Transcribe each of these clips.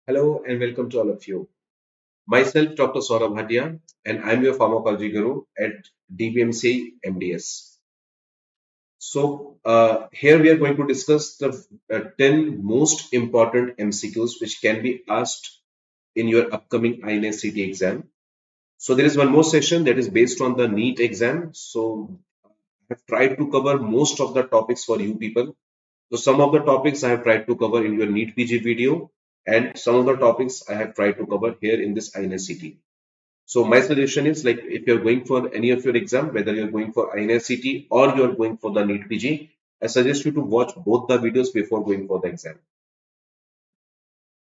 Hello and welcome to all of you. Myself, Dr. Saurabh Bhatia, and I'm your pharmacology guru at DBMC MDS. Here we are going to discuss the 10 most important MCQs which can be asked in your upcoming INSCT exam. So, there is one more session that is based on the NEET exam. So, I have tried to cover most of the topics for you people. So some of the topics I have tried to cover in your NEET PG video, and some of the topics I have tried to cover here in this INSCT. So my suggestion is, like, if you're going for any of your exam, whether you're going for INSCT or you're going for the NEET PG, I suggest you to watch both the videos before going for the exam.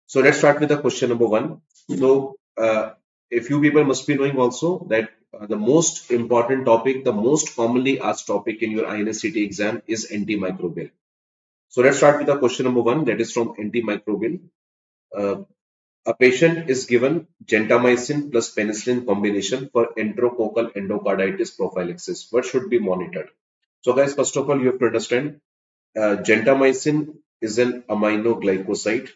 So let's start with the question number one. So a few people must be knowing also that the most important topic, the most commonly asked topic in your INSCT exam is antimicrobial. So let's start with the question number one, that is from antimicrobial. Uh, a patient is given gentamicin plus penicillin combination for enterococcal endocarditis prophylaxis. What should be monitored? So, guys, first of all, you have to understand gentamicin is an aminoglycoside,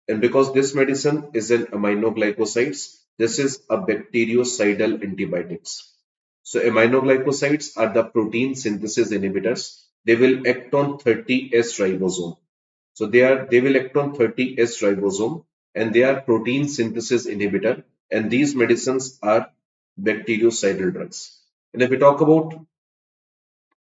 and because this medicine is an aminoglycosides, this is a bactericidal antibiotics. So, aminoglycosides are the protein synthesis inhibitors. They will act on 30S ribosome. So they will act on 30S ribosome, and they are protein synthesis inhibitor, and these medicines are bactericidal drugs. And if we talk about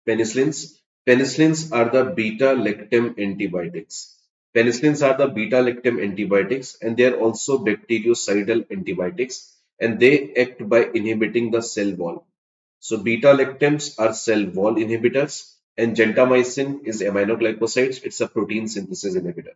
penicillins, penicillins are the beta lactam antibiotics. Penicillins are the beta lactam antibiotics, and they are also bactericidal antibiotics, and they act by inhibiting the cell wall. So beta lactams are cell wall inhibitors, and gentamicin is aminoglycosides. It's a protein synthesis inhibitor.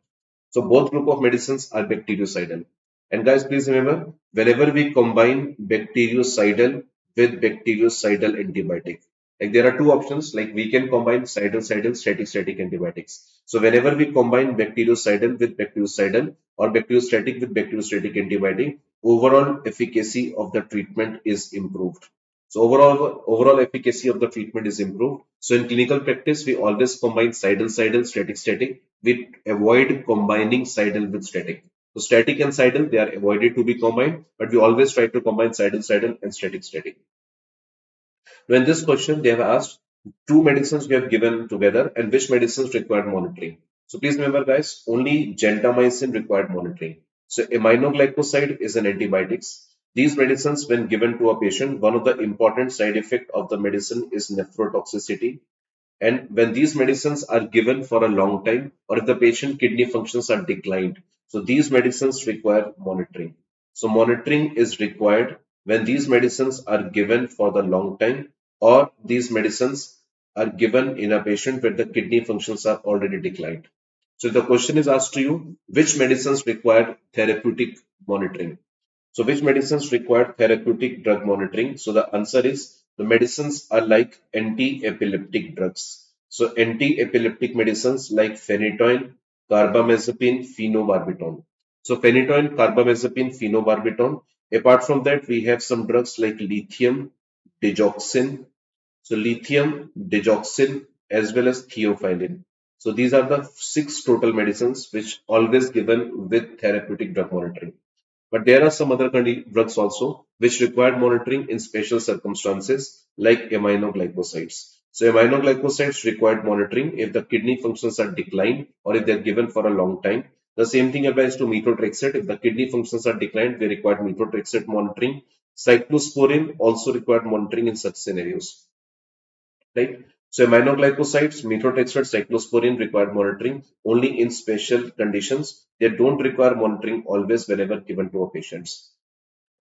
So both group of medicines are bactericidal. And guys, please remember, whenever we combine bactericidal with bactericidal antibiotic, like there are two options, like we can combine cidal static antibiotics. So whenever we combine bactericidal with bactericidal or bacteriostatic with bacteriostatic antibiotic, overall efficacy of the treatment is improved. So overall efficacy of the treatment is improved. So in clinical practice, we always combine cidal static. We avoid combining cidal with static. So static and cidal, they are avoided to be combined, but we always try to combine cidal and static. Now in this question, they have asked two medicines we have given together and which medicines require monitoring. So please remember, guys, only gentamicin required monitoring. So aminoglycoside is an antibiotics. These medicines, when given to a patient, one of the important side effect of the medicine is nephrotoxicity. And when these medicines are given for a long time, or if the patient kidney functions are declined, so these medicines require monitoring. So monitoring is required when these medicines are given for the long time, or these medicines are given in a patient where the kidney functions are already declined. So the question is asked to you, which medicines require therapeutic monitoring? So which medicines require therapeutic drug monitoring? So the answer is the medicines are like anti-epileptic drugs. So anti-epileptic medicines like phenytoin, carbamazepine, phenobarbital. So phenytoin, carbamazepine, phenobarbital. Apart from that, we have some drugs like lithium, digoxin. So lithium, digoxin, as well as theophylline. So these are the six total medicines which always given with therapeutic drug monitoring. But there are some other drugs also which require monitoring in special circumstances like aminoglycosides. So aminoglycosides required monitoring if the kidney functions are declined or if they're given for a long time. The same thing applies to methotrexate. If the kidney functions are declined, they require methotrexate monitoring. Cyclosporin also required monitoring in such scenarios, right? So aminoglycosides, methotrexate, cyclosporin require monitoring only in special conditions. They don't require monitoring always whenever given to a patients.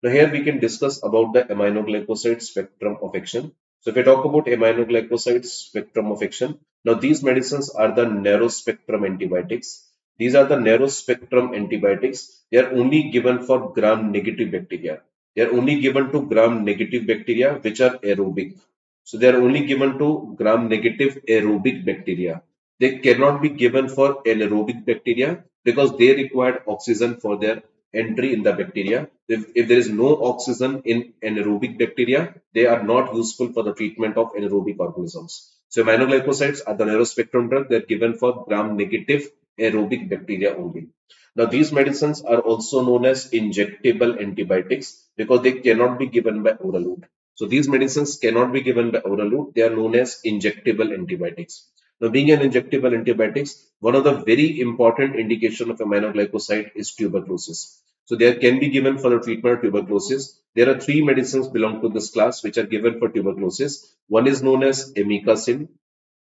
Now here we can discuss about the aminoglycoside spectrum of action. So if we talk about aminoglycoside spectrum of action, now these medicines are the narrow spectrum antibiotics. These are the narrow spectrum antibiotics. They are only given for gram negative bacteria. They are only given to gram negative bacteria which are aerobic. So they are only given to gram negative aerobic bacteria. They cannot be given for anaerobic bacteria because they require oxygen for their entry in the bacteria. If there is no oxygen in anaerobic bacteria, they are not useful for the treatment of anaerobic organisms. So aminoglycosides are the narrow spectrum drug. They're given for gram negative aerobic bacteria only. Now, these medicines are also known as injectable antibiotics because they cannot be given by oral route. So, these medicines cannot be given by oral route. They are known as injectable antibiotics. Now, being an injectable antibiotics, one of the very important indication of aminoglycoside is tuberculosis. So, they can be given for the treatment of tuberculosis. There are three medicines belong to this class which are given for tuberculosis. One is known as amikacin.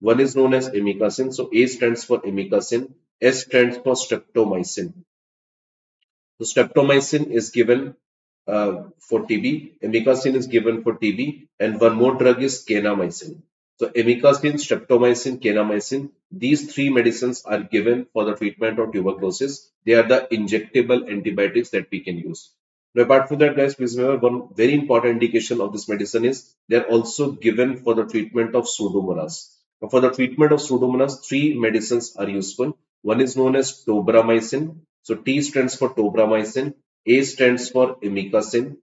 One is known as amikacin. So, A stands for amikacin. S stands for streptomycin. So streptomycin is given for TB, amikacin is given for TB, and one more drug is kanamycin. So amikacin, streptomycin, kanamycin, these three medicines are given for the treatment of tuberculosis. They are the injectable antibiotics that we can use. Now, apart from that, guys, please remember one very important indication of this medicine is they are also given for the treatment of Pseudomonas. Now, for the treatment of Pseudomonas, three medicines are useful. One is known as tobramycin. So T stands for tobramycin, A stands for amikacin.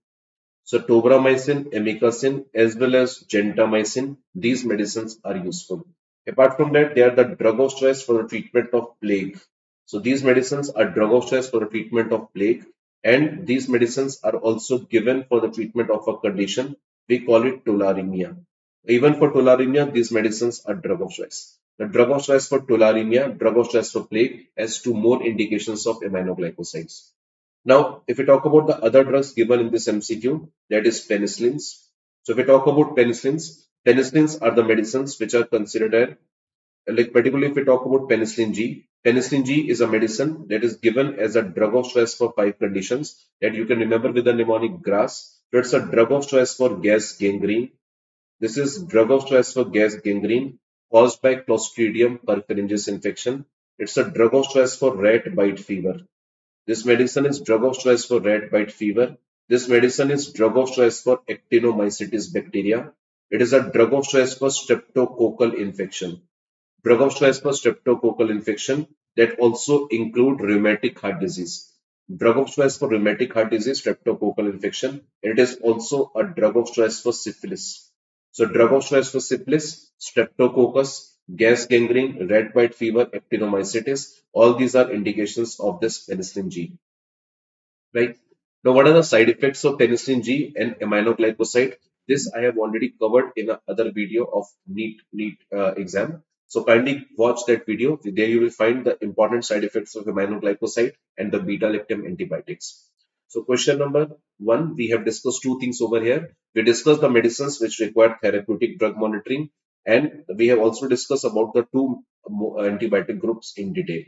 So tobramycin, amikacin, as well as gentamicin, these medicines are useful. Apart from that, they are the drug of choice for the treatment of plague. So these medicines are drug of choice for the treatment of plague, and these medicines are also given for the treatment of a condition. We call it tularemia. Even for tularemia, these medicines are drug of choice. The drug of choice for tularemia, drug of choice for plague, has two more indications of aminoglycosides. Now, if we talk about the other drugs given in this MCQ, that is penicillins. So, if we talk about penicillins, penicillins are the medicines which are considered like particularly if we talk about penicillin G is a medicine that is given as a drug of choice for five conditions that you can remember with the mnemonic GRAS. So, it's a drug of choice for gas gangrene. This is drug of choice for gas gangrene caused by Clostridium perfringens infection. It's a drug of choice for rat bite fever. This medicine is drug of choice for rat bite fever. This medicine is drug of choice for actinomycetes bacteria. It is a drug of choice for streptococcal infection. Drug of choice for streptococcal infection that also include rheumatic heart disease. Drug of choice for rheumatic heart disease, streptococcal infection. It is also a drug of choice for syphilis. So drug of choice for syphilis, streptococcus, gas gangrene, rat bite fever, actinomycetes. All these are indications of this penicillin G. Right. Now, what are the side effects of penicillin G and aminoglycoside? This I have already covered in another video of NEET exam. So kindly watch that video. There you will find the important side effects of aminoglycoside and the beta-lactam antibiotics. So question number one, we have discussed two things over here. We discussed the medicines which require therapeutic drug monitoring, and we have also discussed about the two antibiotic groups in detail.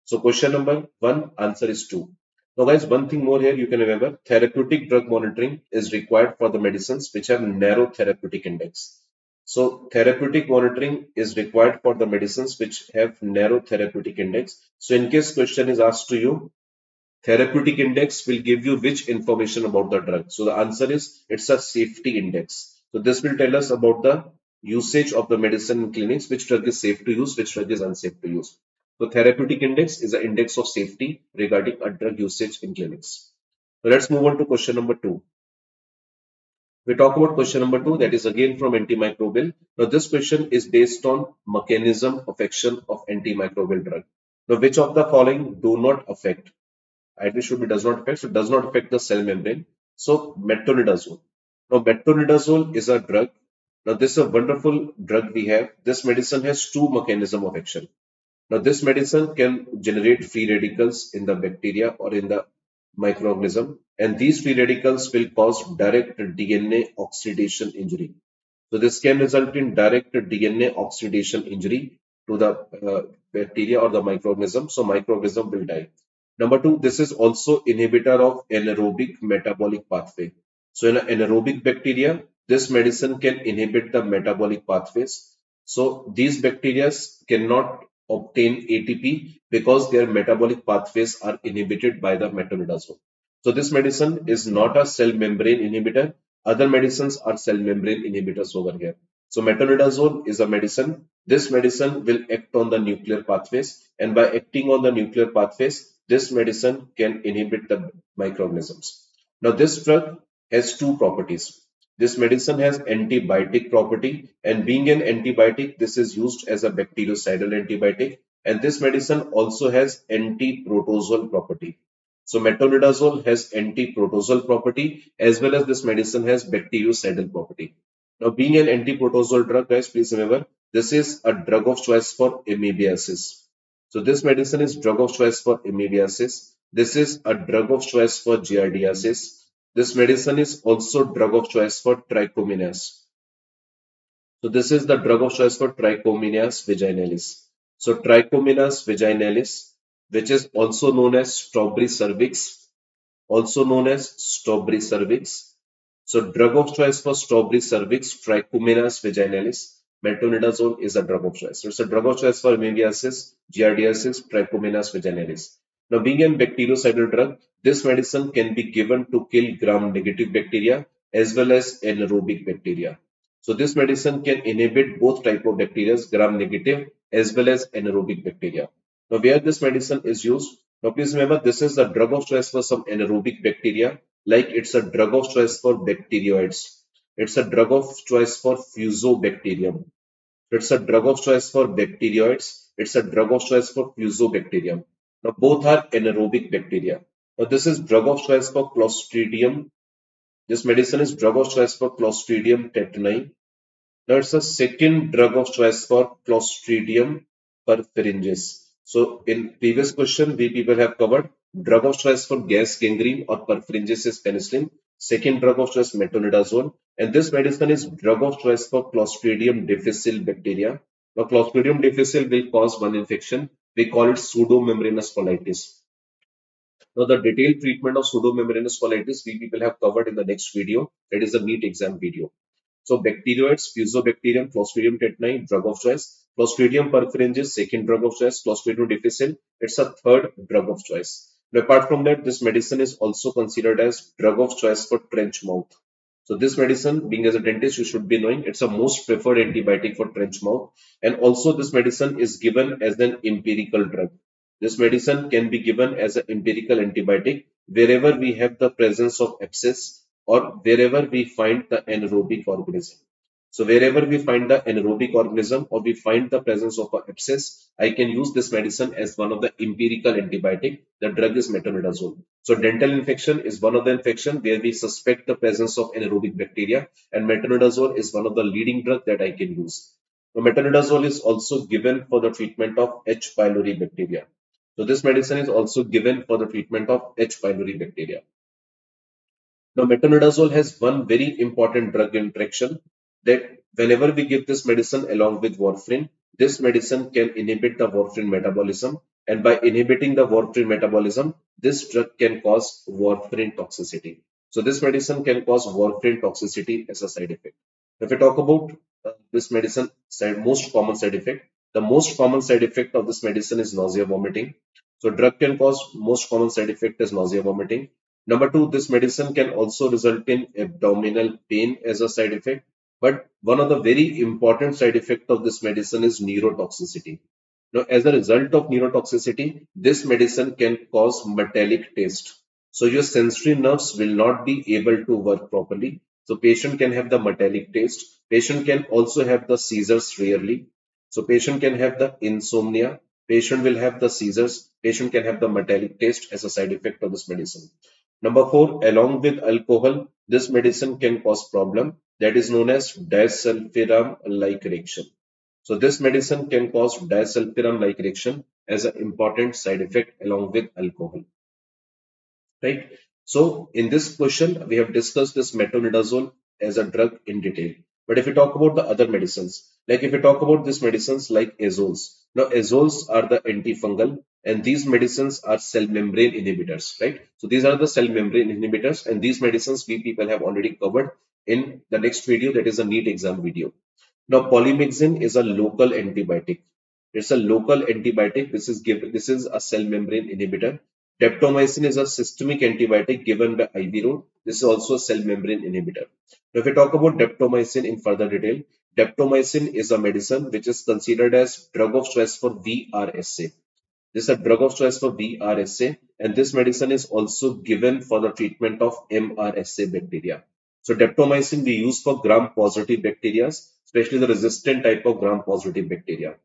So question number one, answer is two. Now, guys, one thing more here you can remember therapeutic drug monitoring is required for the medicines which have narrow therapeutic index. So, therapeutic monitoring is required for the medicines which have narrow therapeutic index. So, in case question is asked to you, therapeutic index will give you which information about the drug. So, the answer is it's a safety index. So, this will tell us about the usage of the medicine in clinics, which drug is safe to use, which drug is unsafe to use. So therapeutic index is an index of safety regarding a drug usage in clinics. So let's move on to question number two. We talk about question number two, that is again from antimicrobial. Now this question is based on mechanism of action of antimicrobial drug. Now which of the following do not affect? It should be does not affect. So it does not affect the cell membrane. So metronidazole. Now metronidazole is a drug. Now this is a wonderful drug we have. This medicine has two mechanism of action. Now, this medicine can generate free radicals in the bacteria or in the microorganism, and these free radicals will cause direct DNA oxidation injury. So, this can result in direct DNA oxidation injury to the bacteria or the microorganism. So, microorganism will die. Number two, this is also inhibitor of anaerobic metabolic pathway. So, in an anaerobic bacteria, this medicine can inhibit the metabolic pathways. So, these bacteria cannot obtain ATP because their metabolic pathways are inhibited by the metronidazole. So this medicine is not a cell membrane inhibitor. Other medicines are cell membrane inhibitors over here. So metronidazole is a medicine. This medicine will act on the nuclear pathways, and by acting on the nuclear pathways, this medicine can inhibit the microorganisms. Now this drug has two properties. This medicine has antibiotic property, and being an antibiotic, this is used as a bactericidal antibiotic. and this medicine also has anti-protozoal property. So metronidazole has anti-protozoal property as well as this medicine has bactericidal property. Now, being an anti-protozoal drug, guys, please remember this is a drug of choice for amoebiasis. So this medicine is drug of choice for amoebiasis. This is a drug of choice for giardiasis. This medicine is also drug of choice for trichomonas. So this is the drug of choice for Trichomonas vaginalis. So Trichomonas vaginalis, which is also known as strawberry cervix, also known as strawberry cervix. So drug of choice for strawberry cervix, Trichomonas vaginalis. Metronidazole is a drug of choice. So it's a drug of choice for amoebiasis, giardiasis, Trichomonas vaginalis. Now, being a bactericidal drug, this medicine can be given to kill gram-negative bacteria as well as anaerobic bacteria. So this medicine can inhibit both type of bacteria, gram-negative as well as anaerobic bacteria. Now, where this medicine is used, now please remember this is a drug of choice for some anaerobic bacteria, like it's a drug of choice for bacteroids. It's a drug of choice for fusobacterium. It's a drug of choice for bacteroids. It's a drug of choice for fusobacterium. Now both are anaerobic bacteria. Now this is drug of choice for Clostridium. This medicine is drug of choice for Clostridium tetani. Now it's a second drug of choice for Clostridium perfringens. So in previous question, we people have covered drug of choice for gas gangrene or perfringens is penicillin. Second drug of choice metronidazole, and this medicine is drug of choice for Clostridium difficile bacteria. Now Clostridium difficile will cause one infection. We call it pseudomembranous colitis. Now the detailed treatment of pseudomembranous colitis we people have covered in the next video. That is the NEET exam video. So bacteroids, Fusobacterium, Clostridium tetani, drug of choice. Clostridium perfringens, second drug of choice. Clostridium difficile, it's a third drug of choice. Now, apart from that, this medicine is also considered as drug of choice for trench mouth. So this medicine, being as a dentist, you should be knowing it's a most preferred antibiotic for trench mouth. And also this medicine is given as an empirical drug. This medicine can be given as an empirical antibiotic wherever we have the presence of abscess or wherever we find the anaerobic organism. So wherever we find the anaerobic organism or we find the presence of an abscess, I can use this medicine as one of the empirical antibiotic. The drug is metronidazole. So dental infection is one of the infection where we suspect the presence of anaerobic bacteria, and metronidazole is one of the leading drug that I can use. So metronidazole is also given for the treatment of H. pylori bacteria. So this medicine is also given for the treatment of H. pylori bacteria. Now, metronidazole has one very important drug interaction that whenever we give this medicine along with warfarin, this medicine can inhibit the warfarin metabolism. And by inhibiting the warfarin metabolism, this drug can cause warfarin toxicity. So this medicine can cause warfarin toxicity as a side effect. If we talk about this medicine most common side effect, the most common side effect of this medicine is nausea vomiting. So drug can cause most common side effect is nausea vomiting. Number two, this medicine can also result in abdominal pain as a side effect. But one of the very important side effect of this medicine is neurotoxicity. Now, as a result of neurotoxicity, this medicine can cause metallic taste. So your sensory nerves will not be able to work properly. So patient can have the metallic taste. Patient can also have the seizures rarely. So patient can have the insomnia. Patient will have the seizures. Patient can have the metallic taste as a side effect of this medicine. Number four, along with alcohol, this medicine can cause problem that is known as disulfiram-like reaction. So this medicine can cause disulfiram-like reaction as an important side effect along with alcohol, right? So in this question, we have discussed this metronidazole as a drug in detail. But if we talk about the other medicines, like if we talk about these medicines like azoles, now azoles are the antifungal and these medicines are cell membrane inhibitors, right? So these are the cell membrane inhibitors and these medicines we people have already covered in the next video, that is a NEET exam video. Now, polymyxin is a local antibiotic. It's a local antibiotic. This is a cell membrane inhibitor. Daptomycin is a systemic antibiotic given by IV route. This is also a cell membrane inhibitor. Now, if we talk about daptomycin in further detail, daptomycin is a medicine which is considered as drug of choice for VRSA. This is a drug of choice for VRSA, and this medicine is also given for the treatment of MRSA bacteria. So daptomycin we use for gram-positive bacteria, especially the resistant type of gram-positive bacteria.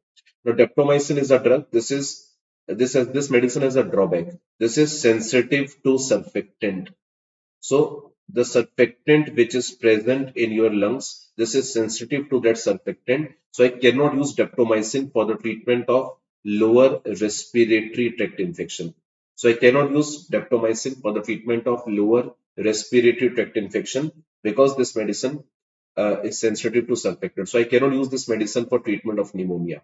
Now, daptomycin is a drug. This medicine has a drawback. This is sensitive to surfactant. So the surfactant which is present in your lungs, this is sensitive to that surfactant. So I cannot use daptomycin for the treatment of lower respiratory tract infection. So I cannot use daptomycin for the treatment of lower respiratory tract infection because this medicine is sensitive to surfactant. So I cannot use this medicine for treatment of pneumonia.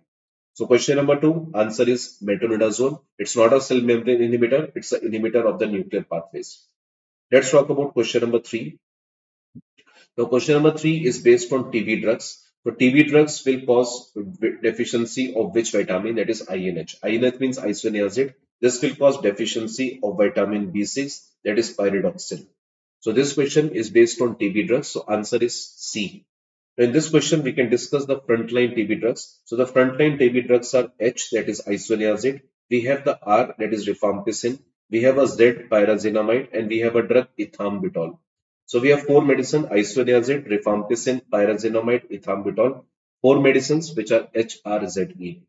So question number two, answer is metronidazole. It's not a cell membrane inhibitor, it's an inhibitor of the nuclear pathways. Let's talk about question number three. Now, question number three is based on TB drugs. So, TB drugs will cause deficiency of which vitamin? That is INH. INH means isoniazid. This will cause deficiency of vitamin B6, that is pyridoxine. So, this question is based on TB drugs. So, answer is C. In this question, we can discuss the frontline TB drugs. So the frontline TB drugs are H, that is isoniazid. We have the R, that is rifampicin. We have a Z, pyrazinamide, and we have a drug ethambutol. So we have four medicines: isoniazid, rifampicin, pyrazinamide, ethambutol. Four medicines which are HRZE.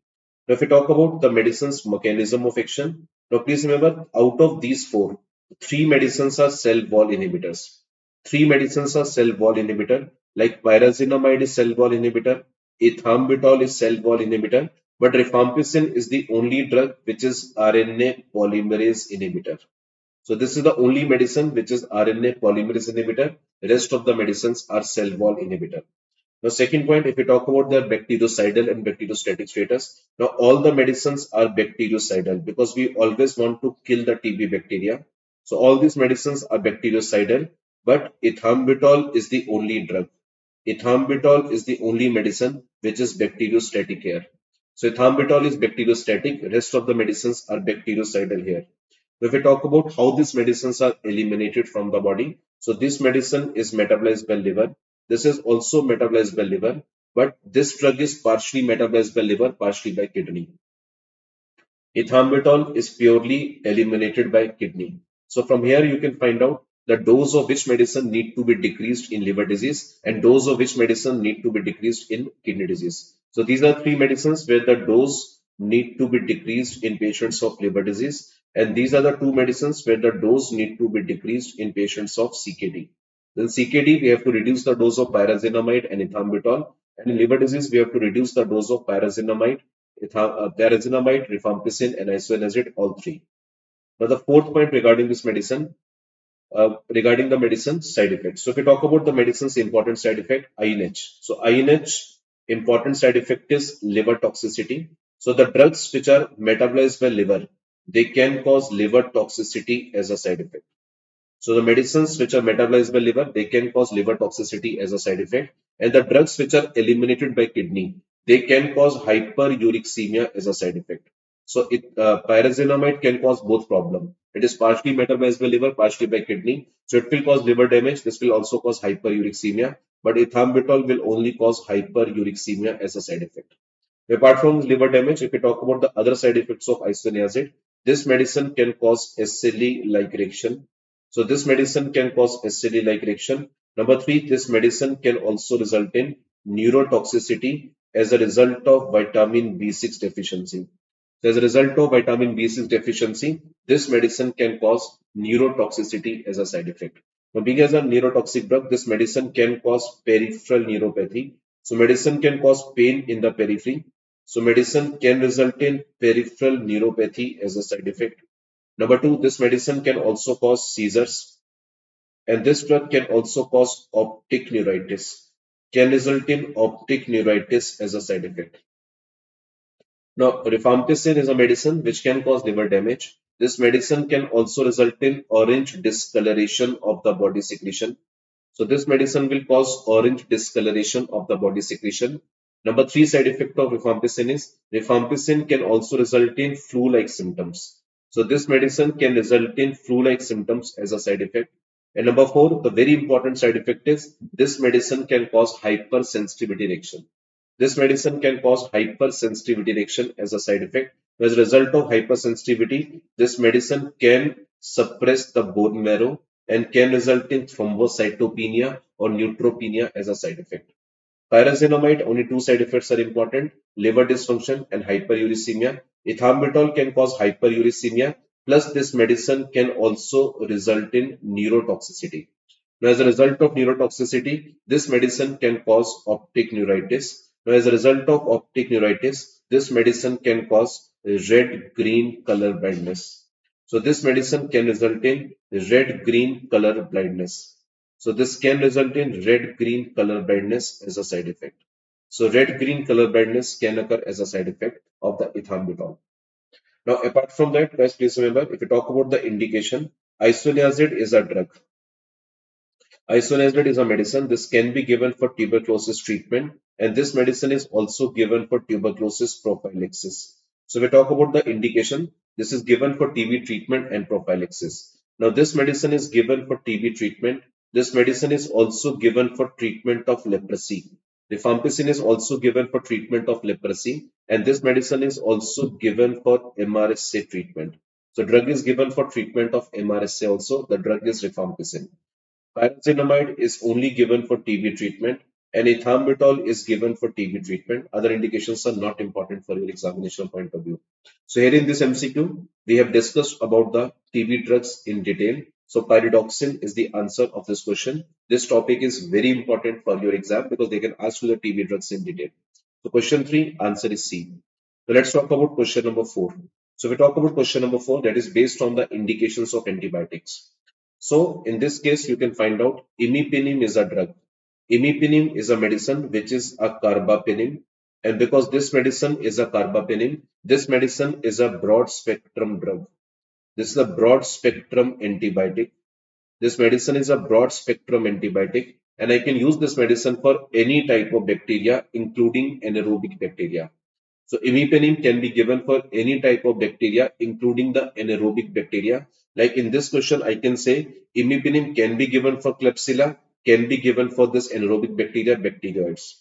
Now, if we talk about the medicine's mechanism of action, now please remember, out of these four, three medicines are cell wall inhibitors. Three medicines are cell wall inhibitor, like pyrazinamide is cell wall inhibitor, ethambutol is cell wall inhibitor, but rifampicin is the only drug which is RNA polymerase inhibitor. So this is the only medicine which is RNA polymerase inhibitor. The rest of the medicines are cell wall inhibitor. Now, second point, if we talk about the bactericidal and bacteriostatic status, now all the medicines are bactericidal because we always want to kill the TB bacteria. So all these medicines are bactericidal, but ethambutol is the only drug. Ethambutol is the only medicine which is bacteriostatic here. So ethambutol is bacteriostatic, rest of the medicines are bactericidal here. If we talk about how these medicines are eliminated from the body, so this medicine is metabolized by liver. This is also metabolized by liver, but this drug is partially metabolized by liver, partially by kidney. Ethambutol is purely eliminated by kidney. So from here you can find out the dose of which medicine need to be decreased in liver disease and dose of which medicine need to be decreased in kidney disease. So these are three medicines where the dose need to be decreased in patients of liver disease, and these are the two medicines where the dose need to be decreased in patients of CKD. Then CKD we have to reduce the dose of pyrazinamide and ethambutol, and in liver disease we have to reduce the dose of pyrazinamide, pyrazinamide, rifampicin, and isoniazid, all three. Now, the fourth point regarding this medicine, regarding the medicine side effects. So, if we talk about the medicine's important side effect, INH. So, INH important side effect is liver toxicity. So, the drugs which are metabolized by liver, they can cause liver toxicity as a side effect. So the medicines which are metabolized by liver, they can cause liver toxicity as a side effect. And the drugs which are eliminated by kidney, they can cause hyperuricemia as a side effect. So pyrazinamide can cause both problem. It is partially metabolized by liver, partially by kidney. So it will cause liver damage. This will also cause hyperuricemia. But ethambutol will only cause hyperuricemia as a side effect. Apart from liver damage, if we talk about the other side effects of isoniazid, this medicine can cause SLE-like reaction. So this medicine can cause SLE-like reaction. Number three, this medicine can also result in neurotoxicity as a result of vitamin B6 deficiency. So as a result of vitamin B6 deficiency, this medicine can cause neurotoxicity as a side effect. Now, being as a neurotoxic drug, this medicine can cause peripheral neuropathy. So medicine can cause pain in the periphery. So medicine can result in peripheral neuropathy as a side effect. Number two, this medicine can also cause seizures, and this drug can also cause optic neuritis, can result in optic neuritis as a side effect. Now, rifampicin is a medicine which can cause liver damage. This medicine can also result in orange discoloration of the body secretion. So this medicine will cause orange discoloration of the body secretion. Number three side effect of rifampicin is rifampicin can also result in flu-like symptoms. So this medicine can result in flu-like symptoms as a side effect. And number four, the very important side effect is this medicine can cause hypersensitivity reaction. This medicine can cause hypersensitivity reaction as a side effect. As a result of hypersensitivity, this medicine can suppress the bone marrow and can result in thrombocytopenia or neutropenia as a side effect. Pyrazinamide, only two side effects are important: liver dysfunction and hyperuricemia. Ethambutol can cause hyperuricemia, plus this medicine can also result in neurotoxicity. Now, as a result of neurotoxicity, this medicine can cause optic neuritis. Now, as a result of optic neuritis, this medicine can cause red-green color blindness. So, this medicine can result in red-green color blindness. So, this can result in red-green color blindness as a side effect. So, red-green color blindness can occur as a side effect of the ethambutol. Now, apart from that, guys, please remember, if you talk about the indication, isoniazid is a drug. Isoniazid is a medicine. This can be given for tuberculosis treatment, and this medicine is also given for tuberculosis prophylaxis. So we talk about the indication. This is given for TB treatment and prophylaxis. Now this medicine is given for TB treatment. This medicine is also given for treatment of leprosy. Rifampicin is also given for treatment of leprosy, and this medicine is also given for MRSA treatment. So drug is given for treatment of MRSA also. The drug is rifampicin. Pyrazinamide is only given for TB treatment, and ethambutol is given for TB treatment. Other indications are not important for your examination point of view. So here in this MCQ, we have discussed about the TB drugs in detail. So pyridoxine is the answer of this question. This topic is very important for your exam because they can ask you the TB drugs in detail. So question 3, answer is C. So let's talk about question number 4. So we talk about question number 4, that is based on the indications of antibiotics. So in this case, you can find out imipenem is a drug. Imipenem is a medicine which is a carbapenem. And because this medicine is a carbapenem, this medicine is a broad spectrum drug. This is a broad spectrum antibiotic. This medicine is a broad spectrum antibiotic, and I can use this medicine for any type of bacteria, including anaerobic bacteria. So imipenem can be given for any type of bacteria, including the anaerobic bacteria. Like in this question, I can say imipenem can be given for Klebsiella, can be given for this anaerobic bacteria, bacteroids,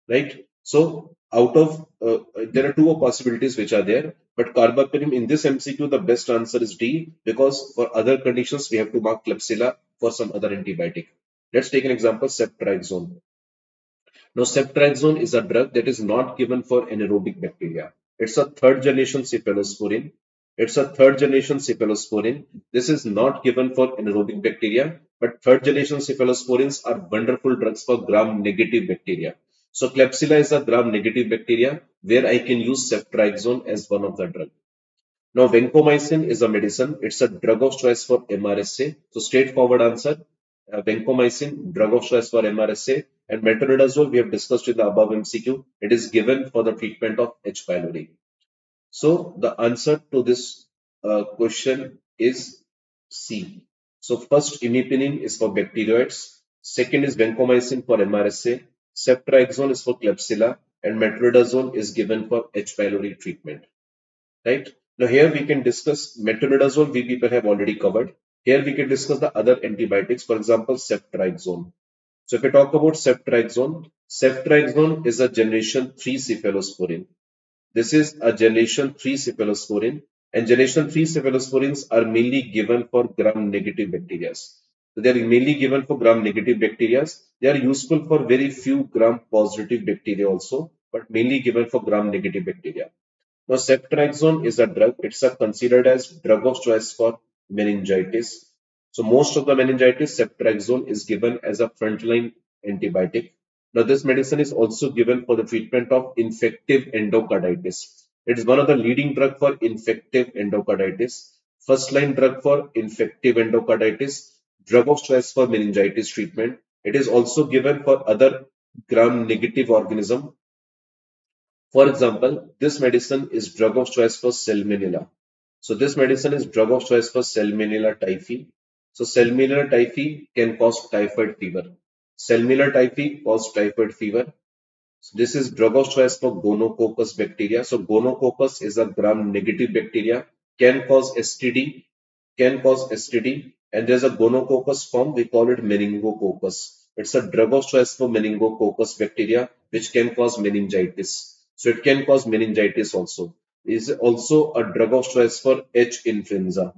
right? So out of there are two possibilities which are there, but carbapenem in this MCQ, the best answer is D, because for other conditions we have to mark Klebsiella for some other antibiotic. Let's take an example, ceftriaxone. Now, ceftriaxone is a drug that is not given for anaerobic bacteria. It's a third generation cephalosporin. It's a third generation cephalosporin. This is not given for anaerobic bacteria, but third generation cephalosporins are wonderful drugs for gram negative bacteria. So, Klebsiella is a gram negative bacteria where I can use ceftriaxone as one of the drugs. Now, vancomycin is a medicine. It's a drug of choice for MRSA. So, straightforward answer, vancomycin, drug of choice for MRSA, and metronidazole, we have discussed in the above MCQ. It is given for the treatment of H. pylori. So, the answer to this question is C. So, first, imipenem is for bacteroids. Second is vancomycin for MRSA. Ceftriaxone is for Klebsiella, and metronidazole is given for H. pylori treatment. Right? Now here we can discuss metronidazole, we people have already covered. Here we can discuss the other antibiotics, for example, ceftriaxone. So if we talk about ceftriaxone, ceftriaxone is a generation 3 cephalosporin. This is a generation 3 cephalosporin, and generation 3 cephalosporins are mainly given for gram-negative bacteria. So they are mainly given for gram-negative bacteria. They are useful for very few gram-positive bacteria also, but mainly given for gram-negative bacteria. Now, ceftriaxone is a drug. It's considered as drug of choice for meningitis. So, most of the meningitis, ceftriaxone is given as a frontline antibiotic. Now, this medicine is also given for the treatment of infective endocarditis. It is one of the leading drug for infective endocarditis. First line drug for infective endocarditis, drug of choice for meningitis treatment. It is also given for other gram-negative organism. For example, this medicine is drug of choice for Salmonella. So this medicine is drug of choice for Salmonella typhi. So Salmonella typhi can cause typhoid fever. Salmonella typhi cause typhoid fever. So this is drug of choice for Gonococcus bacteria. So Gonococcus is a gram-negative bacteria, can cause STD, and there's a Gonococcus form, we call it Meningococcus. It's a drug of choice for Meningococcus bacteria, which can cause meningitis. So it can cause meningitis also. It is also a drug of choice for H. influenza.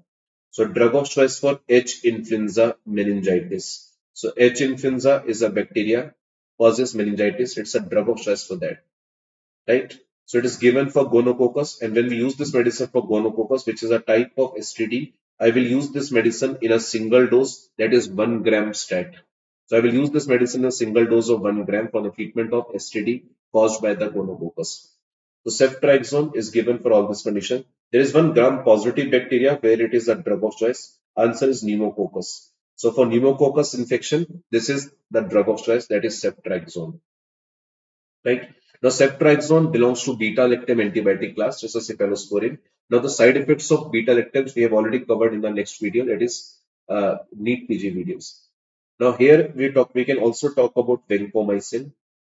So drug of choice for H. influenza meningitis. So H. influenza is a bacteria causes meningitis, it's a drug of choice for that, right? So it is given for gonococcus, and when we use this medicine for gonococcus, which is a type of STD, I will use this medicine in a single dose, that is 1 gram stat. So I will use this medicine in a single dose of 1 gram for the treatment of STD caused by the gonococcus. So ceftriaxone is given for all this condition. There is 1 gram positive bacteria where it is a drug of choice. Answer is pneumococcus. So for pneumococcus infection, this is the drug of choice, that is ceftriaxone, right? Now, ceftriaxone belongs to beta-lactam antibiotic class, just as cephalosporin. Now, the side effects of beta-lactams we have already covered in the next video, that is NEET PG videos. Now, here we can also talk about vancomycin.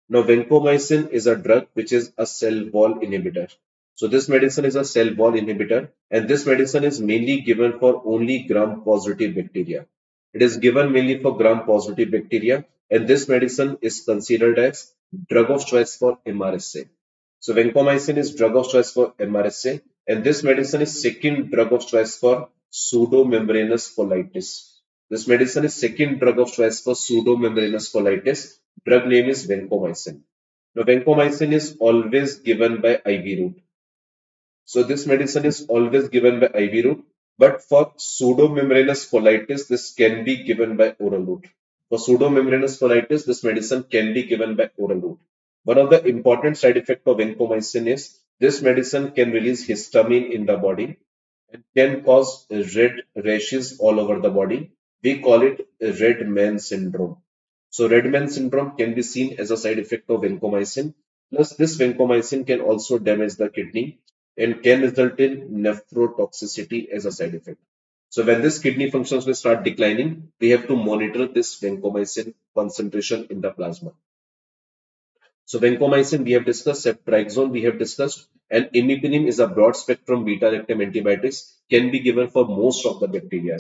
Now, vancomycin is a drug which is a cell wall inhibitor. So, this medicine is a cell wall inhibitor, and this medicine is mainly given for only gram-positive bacteria. It is given mainly for gram-positive bacteria, and this medicine is considered as drug of choice for MRSA. So vancomycin is drug of choice for MRSA, and this medicine is second drug of choice for pseudomembranous colitis. This medicine is second drug of choice for pseudomembranous colitis. Drug name is vancomycin. Now vancomycin is always given by IV route. So this medicine is always given by IV route, but for pseudomembranous colitis, this can be given by oral route. For pseudomembranous colitis, this medicine can be given by oral route. One of the important side effects of vancomycin is this medicine can release histamine in the body and can cause red rashes all over the body. We call it red man syndrome. So red man syndrome can be seen as a side effect of vancomycin. Plus, this vancomycin can also damage the kidney and can result in nephrotoxicity as a side effect. So when this kidney functions will start declining, we have to monitor this vancomycin concentration in the plasma. So vancomycin we have discussed, ceftriaxone we have discussed, and imipenem is a broad spectrum beta-lactam antibiotics, can be given for most of the bacteria,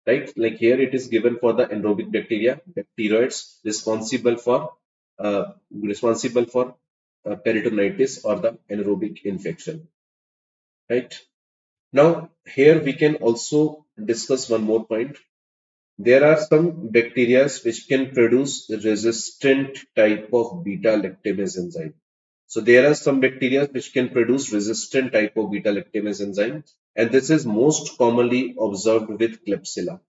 right? Like here it is given for the anaerobic bacteria, bacteroids responsible for peritonitis or the anaerobic infection, right? Now here we can also discuss one more point. There are some bacteria which can produce resistant type of beta-lactamase enzyme. So there are some bacteria which can produce resistant type of beta-lactamase enzyme, and this is most commonly observed with Klebsiella.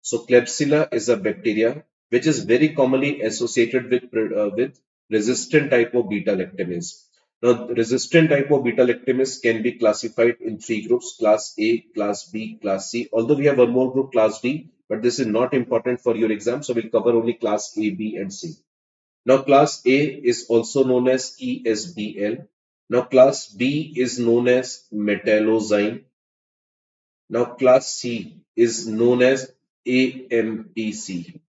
So Klebsiella is a bacteria which is very commonly associated with resistant type of beta-lactamase. Now, resistant type of beta-lactamase can be classified in three groups: class A, class B, class C. Although we have one more group, class D, but this is not important for your exam, so we'll cover only class A, B, and C. Now, class A is also known as ESBL. Now, class B is known as metallozyme. Now, class C is known as AMPC.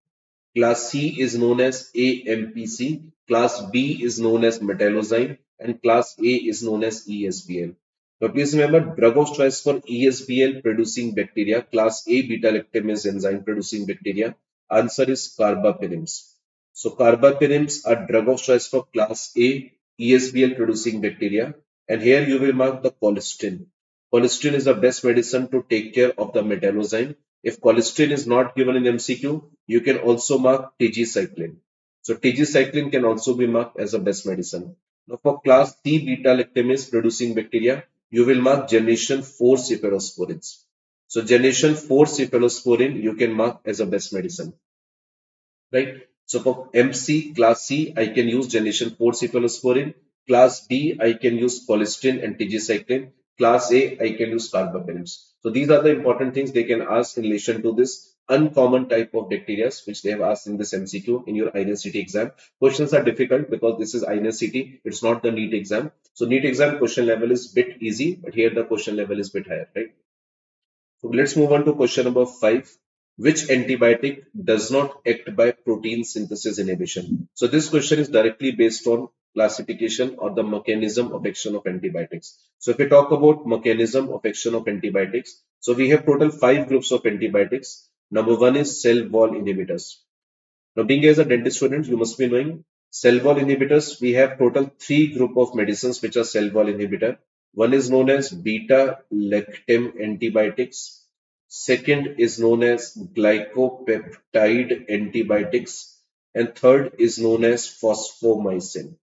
Class C is known as AMPC. Class B is known as metallozyme, and class A is known as ESBL. Now, please remember, drug of choice for ESBL producing bacteria, class A beta lactamase enzyme producing bacteria. Answer is carbapenems. So carbapenems are drug of choice for class A ESBL producing bacteria. And here you will mark the colistin. Colistin is the best medicine to take care of the metallozyme. If colistin is not given in MCQ, you can also mark tigecycline. So tigecycline can also be marked as a best medicine. Now for class C beta lactamase producing bacteria, you will mark generation 4 cephalosporins. So generation 4 cephalosporin you can mark as a best medicine, right? So for MC class C, I can use generation 4 cephalosporin. Class D, I can use colistin and tigecycline. Class A, I can use carbapenems. So these are the important things they can ask in relation to this uncommon type of bacteria which they have asked in this MCQ in your INSCT exam. Questions are difficult because this is INSCT. It's not the NEET exam. So NEET exam question level is bit easy, but here the question level is bit higher, right? So let's move on to question number 5. Which antibiotic does not act by protein synthesis inhibition? So this question is directly based on classification or the mechanism of action of antibiotics. So if we talk about mechanism of action of antibiotics, so we have total 5 groups of antibiotics. Number 1 is cell wall inhibitors. Now being as a dentist student, you must be knowing cell wall inhibitors. We have total 3 group of medicines which are cell wall inhibitor. One is known as beta-lactam antibiotics. Second is known as glycopeptide antibiotics. and third is known as fosfomycin,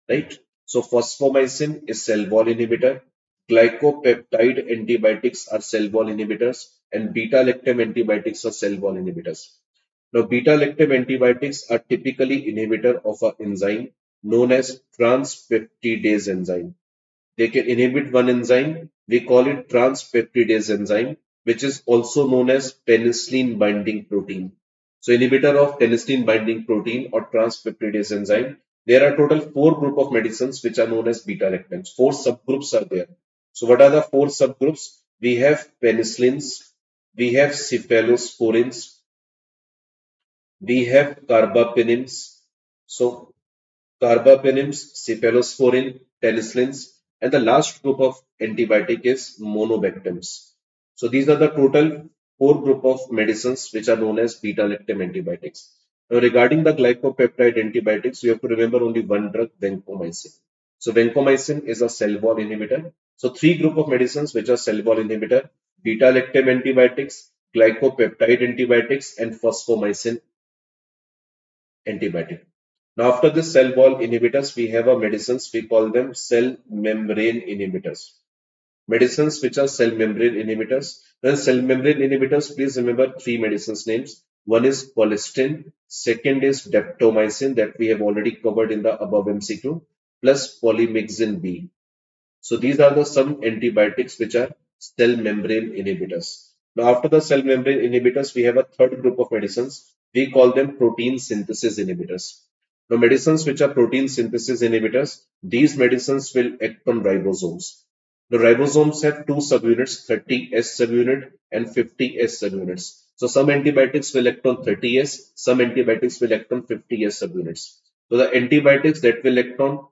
right? So fosfomycin is cell wall inhibitor, glycopeptide antibiotics are cell wall inhibitors, and beta-lactam antibiotics are cell wall inhibitors. Now, beta-lactam antibiotics are typically inhibitor of an enzyme known as transpeptidase enzyme. They can inhibit one enzyme. We call it transpeptidase enzyme, which is also known as penicillin binding protein. So, inhibitor of penicillin binding protein or transpeptidase enzyme. There are total four group of medicines which are known as beta lactams. Four subgroups are there. So, what are the four subgroups? We have penicillins, we have cephalosporins, we have carbapenems. So, carbapenems, cephalosporin, penicillins, and the last group of antibiotic is monobactams. So these are the total four group of medicines which are known as beta-lactam antibiotics. Now regarding the glycopeptide antibiotics, you have to remember only one drug, vancomycin. So vancomycin is a cell wall inhibitor. So three group of medicines which are cell wall inhibitor, beta-lactam antibiotics, glycopeptide antibiotics, and fosfomycin antibiotic. Now, after the cell wall inhibitors, we have a medicines, we call them cell membrane inhibitors. Medicines which are cell membrane inhibitors. When cell membrane inhibitors, please remember three medicines names. One is colistin, second is daptomycin that we have already covered in the above MCQ, plus polymyxin B. So these are the some antibiotics which are cell membrane inhibitors. Now, after the cell membrane inhibitors, we have a third group of medicines. We call them protein synthesis inhibitors. Now, medicines which are protein synthesis inhibitors, these medicines will act on ribosomes. The ribosomes have two subunits, 30S subunit and 50S subunits. So some antibiotics will act on 30S, some antibiotics will act on 50S subunits. So the antibiotics that will act on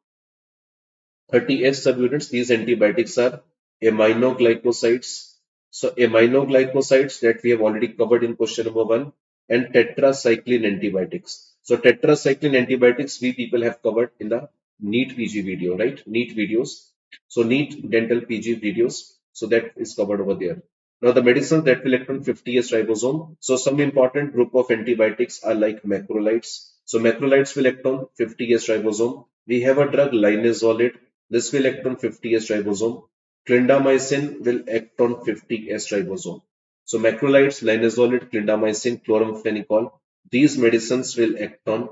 30S subunits, these antibiotics are aminoglycosides. So aminoglycosides that we have already covered in question number one, and tetracycline antibiotics. So tetracycline antibiotics we people have covered in the NEET PG video, right? NEET videos. So NEET dental PG videos. So that is covered over there. Now the medicines that will act on 50S ribosome. So some important group of antibiotics are like macrolides. So macrolides will act on 50S ribosome. We have a drug linezolid. This will act on 50S ribosome. Clindamycin will act on 50S ribosome. So macrolides, linezolid, clindamycin, chloramphenicol, these medicines will act on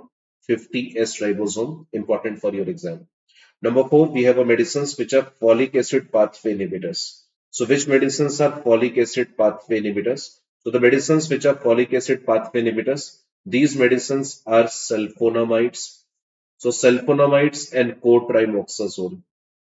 50S ribosome, important for your exam. Number four, we have a medicines which are folic acid pathway inhibitors. So which medicines are folic acid pathway inhibitors? So the medicines which are folic acid pathway inhibitors, these medicines are sulfonamides. So sulfonamides and cotrimoxazole.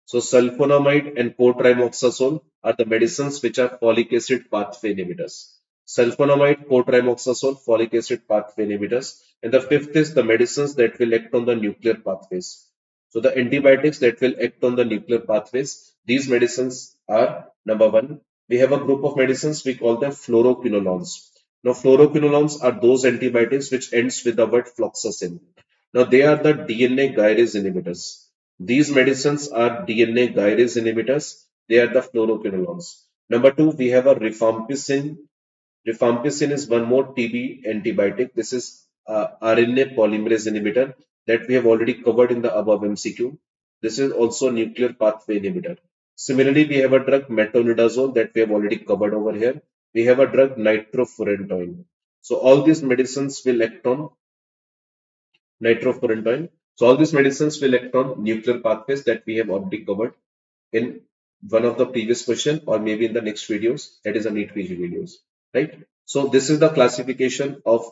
So sulfonamide and cotrimoxazole are the medicines which are folic acid pathway inhibitors. Sulfonamide, cotrimoxazole, folic acid pathway inhibitors. And the fifth is the medicines that will act on the nuclear pathways. So the antibiotics that will act on the nuclear pathways, these medicines are number one. We have a group of medicines, we call them fluoroquinolones. Now fluoroquinolones are those antibiotics which ends with the word fluoxacin. Now they are the DNA gyrase inhibitors. These medicines are DNA gyrase inhibitors. They are the fluoroquinolones. Number two, we have a rifampicin. Rifampicin is one more TB antibiotic. This is RNA polymerase inhibitor that we have already covered in the above MCQ. This is also nuclear pathway inhibitor. Similarly, we have a drug metronidazole that we have already covered over here. We have a drug nitrofurantoin. So all these medicines will act on nitrofurantoin. So all these medicines will act on nuclear pathways that we have already covered in one of the previous question or maybe in the next videos, that is a NEET PG videos, right? So this is the classification of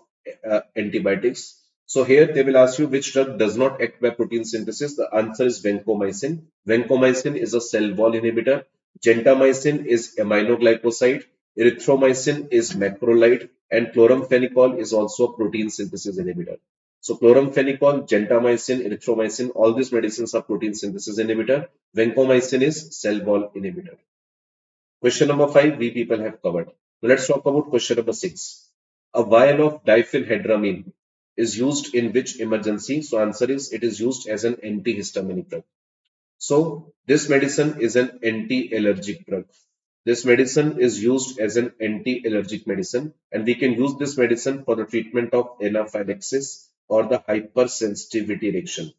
antibiotics. So here they will ask you which drug does not act by protein synthesis. The answer is vancomycin. Vancomycin is a cell wall inhibitor. Gentamicin is aminoglycoside. Erythromycin is macrolide, and chloramphenicol is also a protein synthesis inhibitor. So chloramphenicol, gentamicin, erythromycin, all these medicines are protein synthesis inhibitor. Vancomycin is cell wall inhibitor. Question number five, we people have covered. Now let's talk about question number six. A vial of diphenhydramine is used in which emergency? So answer is it is used as an antihistaminic drug. So this medicine is an anti-allergic drug. This medicine is used as an anti-allergic medicine, and we can use this medicine for the treatment of anaphylaxis, or the hypersensitivity reaction.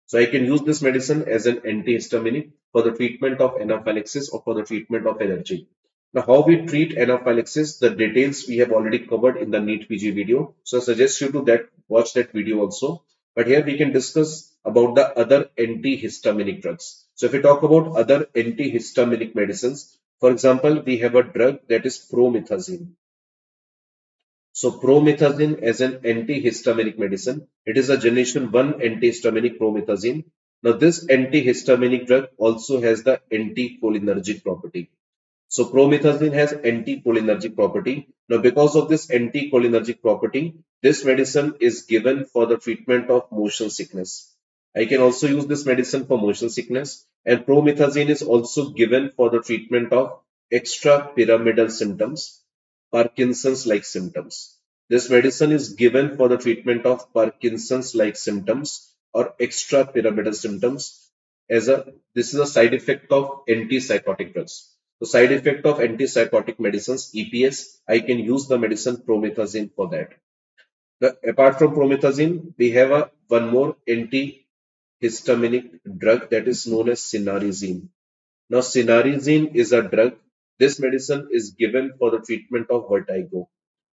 So I can use this medicine as an antihistaminic for the treatment of anaphylaxis or for the treatment of allergy. Now, how we treat anaphylaxis, the details we have already covered in the NEET PG video. So I suggest you to watch that video also. But here we can discuss about the other antihistaminic drugs. So if we talk about other antihistaminic medicines, for example, we have a drug that is promethazine. So promethazine as an antihistaminic medicine, it is a generation 1 antihistaminic promethazine. Now this antihistaminic drug also has the anticholinergic property. So promethazine has anticholinergic property. Now because of this anticholinergic property, this medicine is given for the treatment of motion sickness. I can also use this medicine for motion sickness, and promethazine is also given for the treatment of extrapyramidal symptoms, Parkinson's-like symptoms. This medicine is given for the treatment of Parkinson's-like symptoms or extrapyramidal symptoms as a this is a side effect of antipsychotic drugs. The side effect of antipsychotic medicines, EPS, I can use the medicine promethazine for that. Apart from promethazine, we have one more antihistaminic drug that is known as cinnarizine. Now, cinnarizine is a drug. This medicine is given for the treatment of vertigo.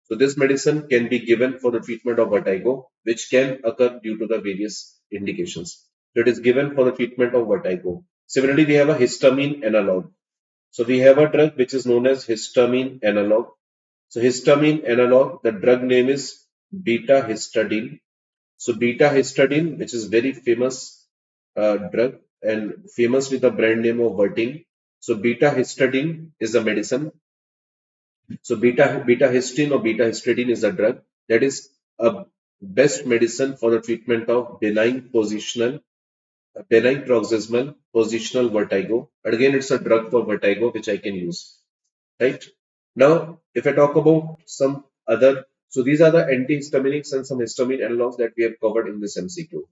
So, this medicine can be given for the treatment of vertigo, which can occur due to the various indications. So, it is given for the treatment of vertigo. Similarly, we have a histamine analog. So, we have a drug which is known as histamine analog. So, histamine analog, the drug name is beta histidine. So, beta histidine, which is very famous drug and famous with the brand name of Vertin. So beta histidine is a medicine. So beta histine or beta histidine is a drug that is a best medicine for the treatment of benign paroxysmal positional vertigo. And again, it's a drug for vertigo which I can use. Right now, if I talk about some other, so these are the antihistaminics and some histamine analogs that we have covered in this MCQ.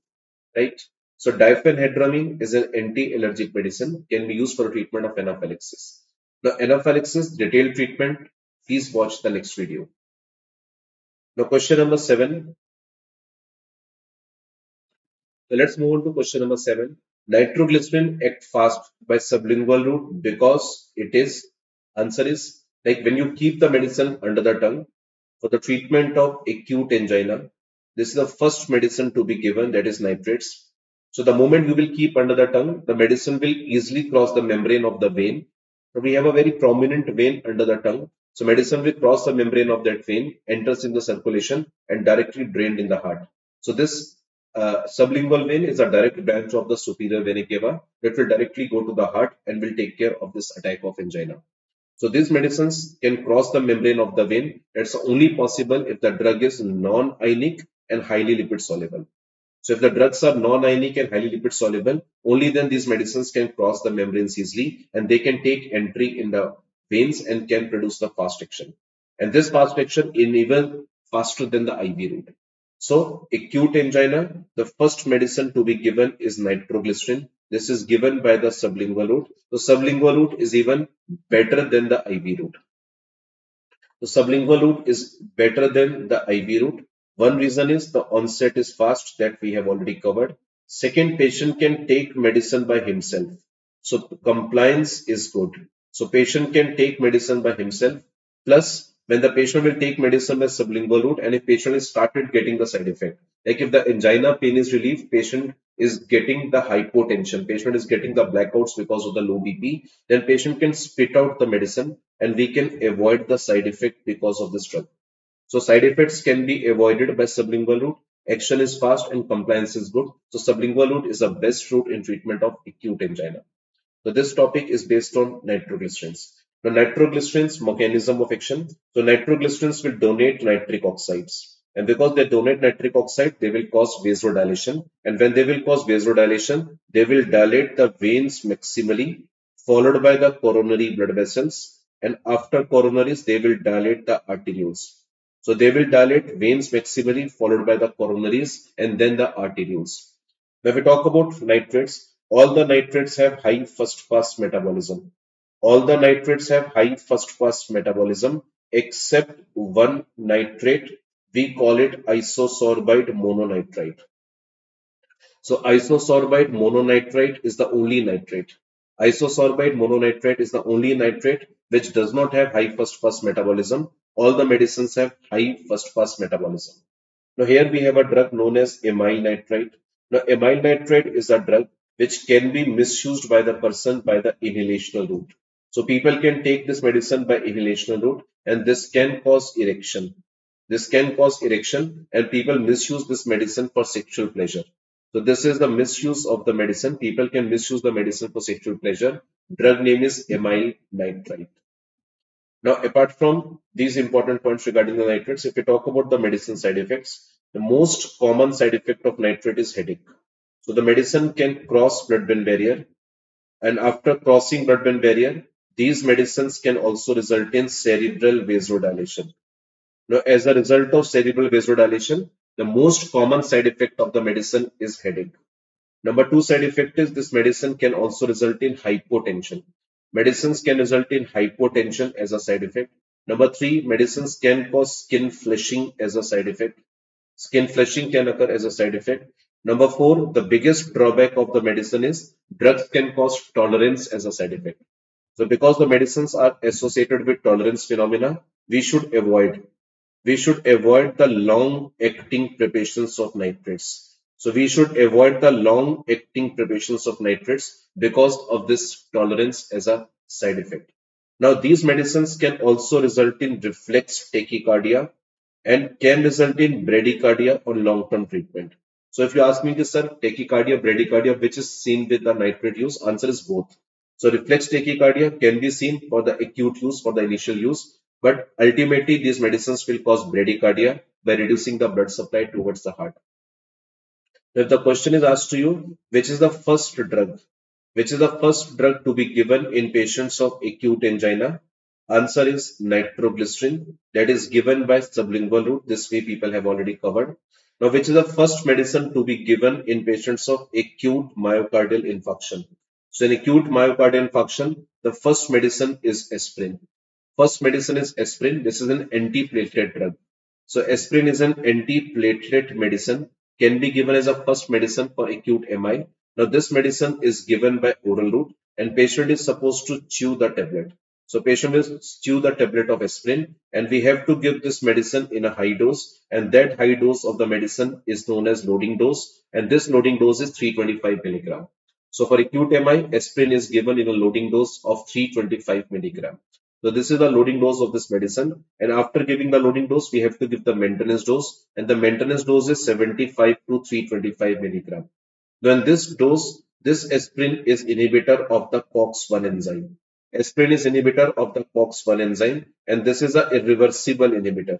Right? So diphenhydramine is an anti-allergic medicine, can be used for treatment of anaphylaxis. Now anaphylaxis detailed treatment, please watch the next video. Now question number 7. So let's move on to question number 7. Nitroglycerin act fast by sublingual route because it is, answer is, like when you keep the medicine under the tongue for the treatment of acute angina, this is the first medicine to be given, that is nitrates. So the moment you will keep under the tongue, the medicine will easily cross the membrane of the vein. So we have a very prominent vein under the tongue. So medicine will cross the membrane of that vein, enters in the circulation and directly drained in the heart. So this sublingual vein is a direct branch of the superior vena cava that will directly go to the heart and will take care of this attack of angina. So these medicines can cross the membrane of the vein. That's only possible if the drug is non-ionic and highly lipid soluble. So if the drugs are non-ionic and highly lipid soluble, only then these medicines can cross the membranes easily and they can take entry in the veins and can produce the fast action. And this fast action is even faster than the IV route. So acute angina, the first medicine to be given is nitroglycerin. This is given by the sublingual route. The sublingual route is even better than the IV route. The sublingual route is better than the IV route. One reason is the onset is fast, that we have already covered. Second, patient can take medicine by himself. So compliance is good. So patient can take medicine by himself. Plus, when the patient will take medicine by sublingual route and if patient is started getting the side effect, like if the angina pain is relieved, patient is getting the hypotension, patient is getting the blackouts because of the low BP, then patient can spit out the medicine and we can avoid the side effect because of this drug. So side effects can be avoided by sublingual route. Action is fast and compliance is good. So sublingual route is the best route in treatment of acute angina. So this topic is based on nitroglycerins. Now nitroglycerins mechanism of action. So nitroglycerins will donate nitric oxides. And because they donate nitric oxide, they will cause vasodilation. And when they will cause vasodilation, they will dilate the veins maximally, followed by the coronary blood vessels. And after coronaries, they will dilate the arterioles. So they will dilate veins maximally, followed by the coronaries and then the arterioles. Now, if we talk about nitrates, all the nitrates have high first pass metabolism. All the nitrates have high first pass metabolism except one nitrate we call it isosorbide mononitrate. So isosorbide mononitrate is the only nitrate. Isosorbide mononitrate is the only nitrate which does not have high first pass metabolism. All the medicines have high first pass metabolism. Now here we have a drug known as amyl nitrite. Now amyl nitrite is a drug which can be misused by the person by the inhalational route. So people can take this medicine by inhalational route and this can cause erection. This can cause erection and people misuse this medicine for sexual pleasure. So this is the misuse of the medicine. People can misuse the medicine for sexual pleasure. Drug name is amyl nitrite. Now, apart from these important points regarding the nitrates, if we talk about the medicine side effects, the most common side effect of nitrate is headache. So the medicine can cross blood-brain barrier, and after crossing blood-brain barrier, these medicines can also result in cerebral vasodilation. Now, as a result of cerebral vasodilation, the most common side effect of the medicine is headache. Number two side effect is this medicine can also result in hypotension. Medicines can result in hypotension as a side effect. Number three, medicines can cause skin flushing as a side effect. Skin flushing can occur as a side effect. Number four, the biggest drawback of the medicine is drugs can cause tolerance as a side effect. So because the medicines are associated with tolerance phenomena, we should avoid the long acting preparations of nitrates. So we should avoid the long acting preparations of nitrates because of this tolerance as a side effect. Now these medicines can also result in reflex tachycardia and can result in bradycardia on long-term treatment. So if you ask me this, sir, tachycardia, bradycardia, which is seen with the nitrate use, answer is both. So reflex tachycardia can be seen for the acute use, for the initial use, but ultimately these medicines will cause bradycardia by reducing the blood supply towards the heart. If the question is asked to you, which is the first drug? Which is the first drug to be given in patients of acute angina? Answer is nitroglycerin, that is given by sublingual route. This way people have already covered. Now, which is the first medicine to be given in patients of acute myocardial infarction? So in acute myocardial infarction, the first medicine is aspirin. First medicine is aspirin. This is an antiplatelet drug. So aspirin is an antiplatelet medicine, can be given as a first medicine for acute MI. Now this medicine is given by oral route and patient is supposed to chew the tablet. So patient will chew the tablet of aspirin and we have to give this medicine in a high dose, and that high dose of the medicine is known as loading dose, and this loading dose is 325 milligram. So for acute MI, aspirin is given in a loading dose of 325 milligram. So this is the loading dose of this medicine. And after giving the loading dose, we have to give the maintenance dose. And the maintenance dose is 75 to 325 milligram. Then this dose, this aspirin is inhibitor of the COX-1 enzyme. Aspirin is inhibitor of the COX-1 enzyme, and this is a irreversible inhibitor.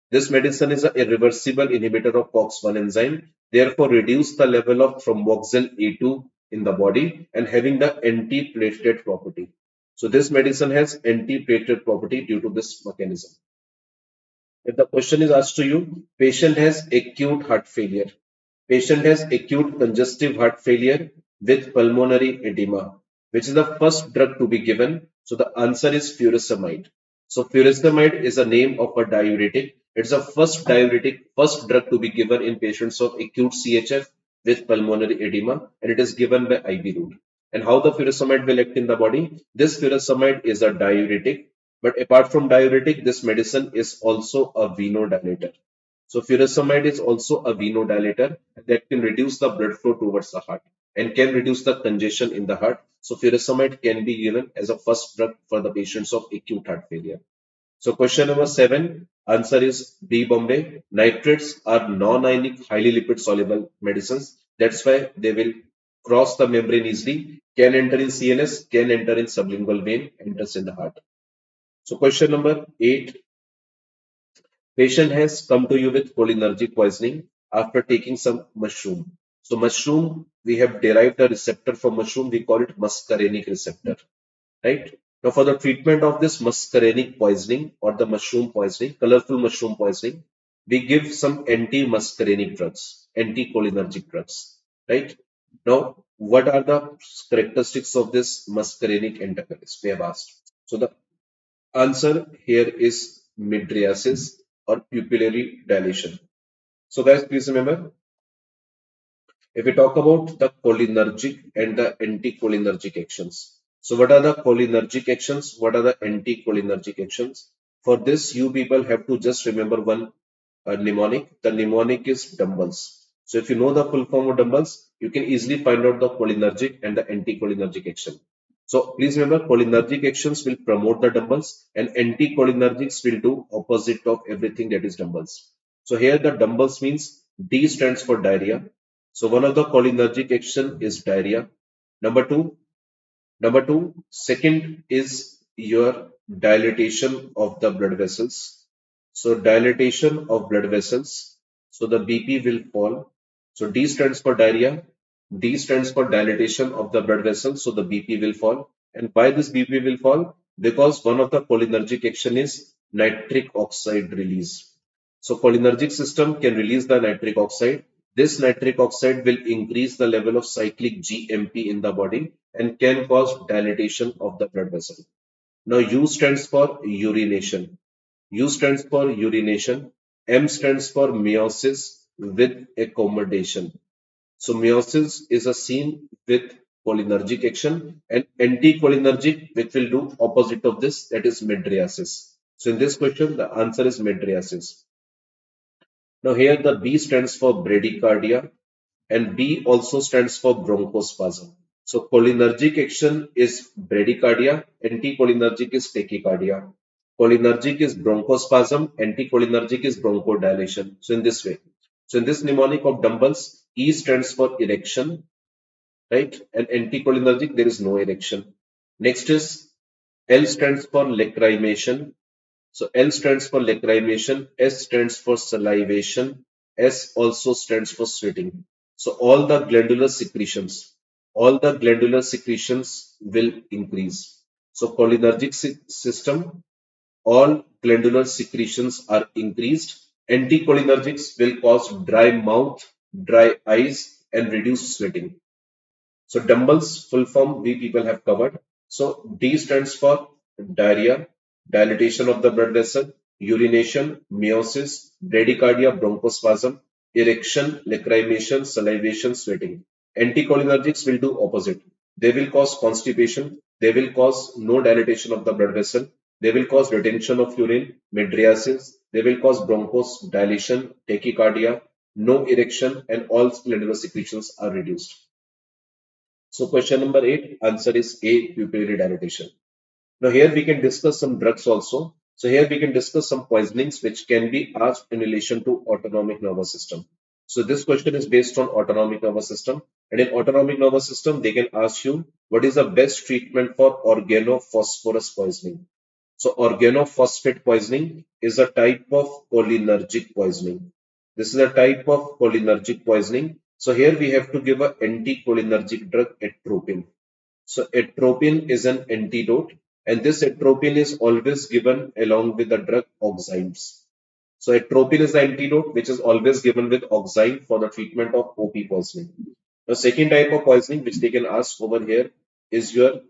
This medicine is a irreversible inhibitor of COX-1 enzyme, therefore reduce the level of thromboxane A2 in the body and having the antiplatelet property. So this medicine has antiplatelet property due to this mechanism. If the question is asked to you, patient has acute heart failure. Patient has acute congestive heart failure with pulmonary edema. Which is the first drug to be given? So the answer is furosemide. So furosemide is a name of a diuretic. It's the first diuretic, first drug to be given in patients of acute CHF with pulmonary edema, and it is given by IV route. And how the furosemide will act in the body? This furosemide is a diuretic, but apart from diuretic, this medicine is also a venodilator. So furosemide is also a venodilator that can reduce the blood flow towards the heart and can reduce the congestion in the heart. So furosemide can be given as a first drug for the patients of acute heart failure. So question number 7, answer is B Bombay. Nitrates are non-ionic, highly lipid soluble medicines. That's why they will cross the membrane easily, can enter in CNS, can enter in sublingual vein, enters in the heart. So question number 8, patient has come to you with cholinergic poisoning after taking some mushroom. So mushroom, we have derived a receptor from mushroom. We call it muscarinic receptor, right? Now for the treatment of this muscarinic poisoning or the mushroom poisoning, colorful mushroom poisoning, we give some anti-muscarinic drugs, anticholinergic drugs, right? Now, what are the characteristics of this muscarinic antagonist? We have asked. So the answer here is mydriasis. or pupillary dilation. So guys, please remember, if we talk about the cholinergic and the anticholinergic actions. So what are the cholinergic actions? What are the anticholinergic actions? For this, you people have to just remember one mnemonic. The mnemonic is dumbbells. So if you know the full form of dumbbells, you can easily find out the cholinergic and the anticholinergic action. So please remember, cholinergic actions will promote the dumbbells and anticholinergics will do opposite of everything that is dumbbells. So here the dumbbells means D stands for diarrhea. So one of the cholinergic action is diarrhea. Number two, second is your dilatation of the blood vessels. So dilatation of blood vessels. So the BP will fall. So D stands for diarrhea. D stands for dilatation of the blood vessels. So the BP will fall. And why this BP will fall? Because one of the cholinergic action is nitric oxide release. So cholinergic system can release the nitric oxide. This nitric oxide will increase the level of cyclic GMP in the body and can cause dilatation of the blood vessel. Now U stands for urination. U stands for urination. M stands for meiosis with accommodation. So meiosis is a scene with cholinergic action and anticholinergic which will do opposite of this, that is mydriasis. So in this question the answer is mydriasis. Now here the B stands for bradycardia and B also stands for bronchospasm. So cholinergic action is bradycardia, anticholinergic is tachycardia. Cholinergic is bronchospasm, anticholinergic is bronchodilation. So in this way. So in this mnemonic of dumbbells, E stands for erection, right? And anticholinergic, there is no erection. Next is L stands for lacrimation. So L stands for lacrimation, S stands for salivation, S also stands for sweating. So all the glandular secretions will increase. So cholinergic system, all glandular secretions are increased. Anticholinergics will cause dry mouth, dry eyes, and reduced sweating. So dumbbells, full form, we people have covered. So D stands for diarrhea, dilatation of the blood vessel, urination, meiosis, bradycardia, bronchospasm, erection, lacrimation, salivation, sweating. Anticholinergics will do opposite. They will cause constipation. They will cause no dilatation of the blood vessel. They will cause retention of urine, mydriasis. They will cause bronchos dilation, tachycardia, no erection, and all glandular secretions are reduced. So question number 8, answer is A, pupillary dilatation. Now here we can discuss some drugs also. So here we can discuss some poisonings which can be asked in relation to autonomic nervous system. So this question is based on autonomic nervous system, and in autonomic nervous system they can ask you what is the best treatment for organophosphorus poisoning. So organophosphate poisoning is a type of cholinergic poisoning. This is a type of cholinergic poisoning. So here we have to give an anticholinergic drug atropine. So atropine is an antidote, and this atropine is always given along with the drug oximes. So atropine is the antidote which is always given with oxime for the treatment of OP poisoning. The second type of poisoning which they can ask over here is your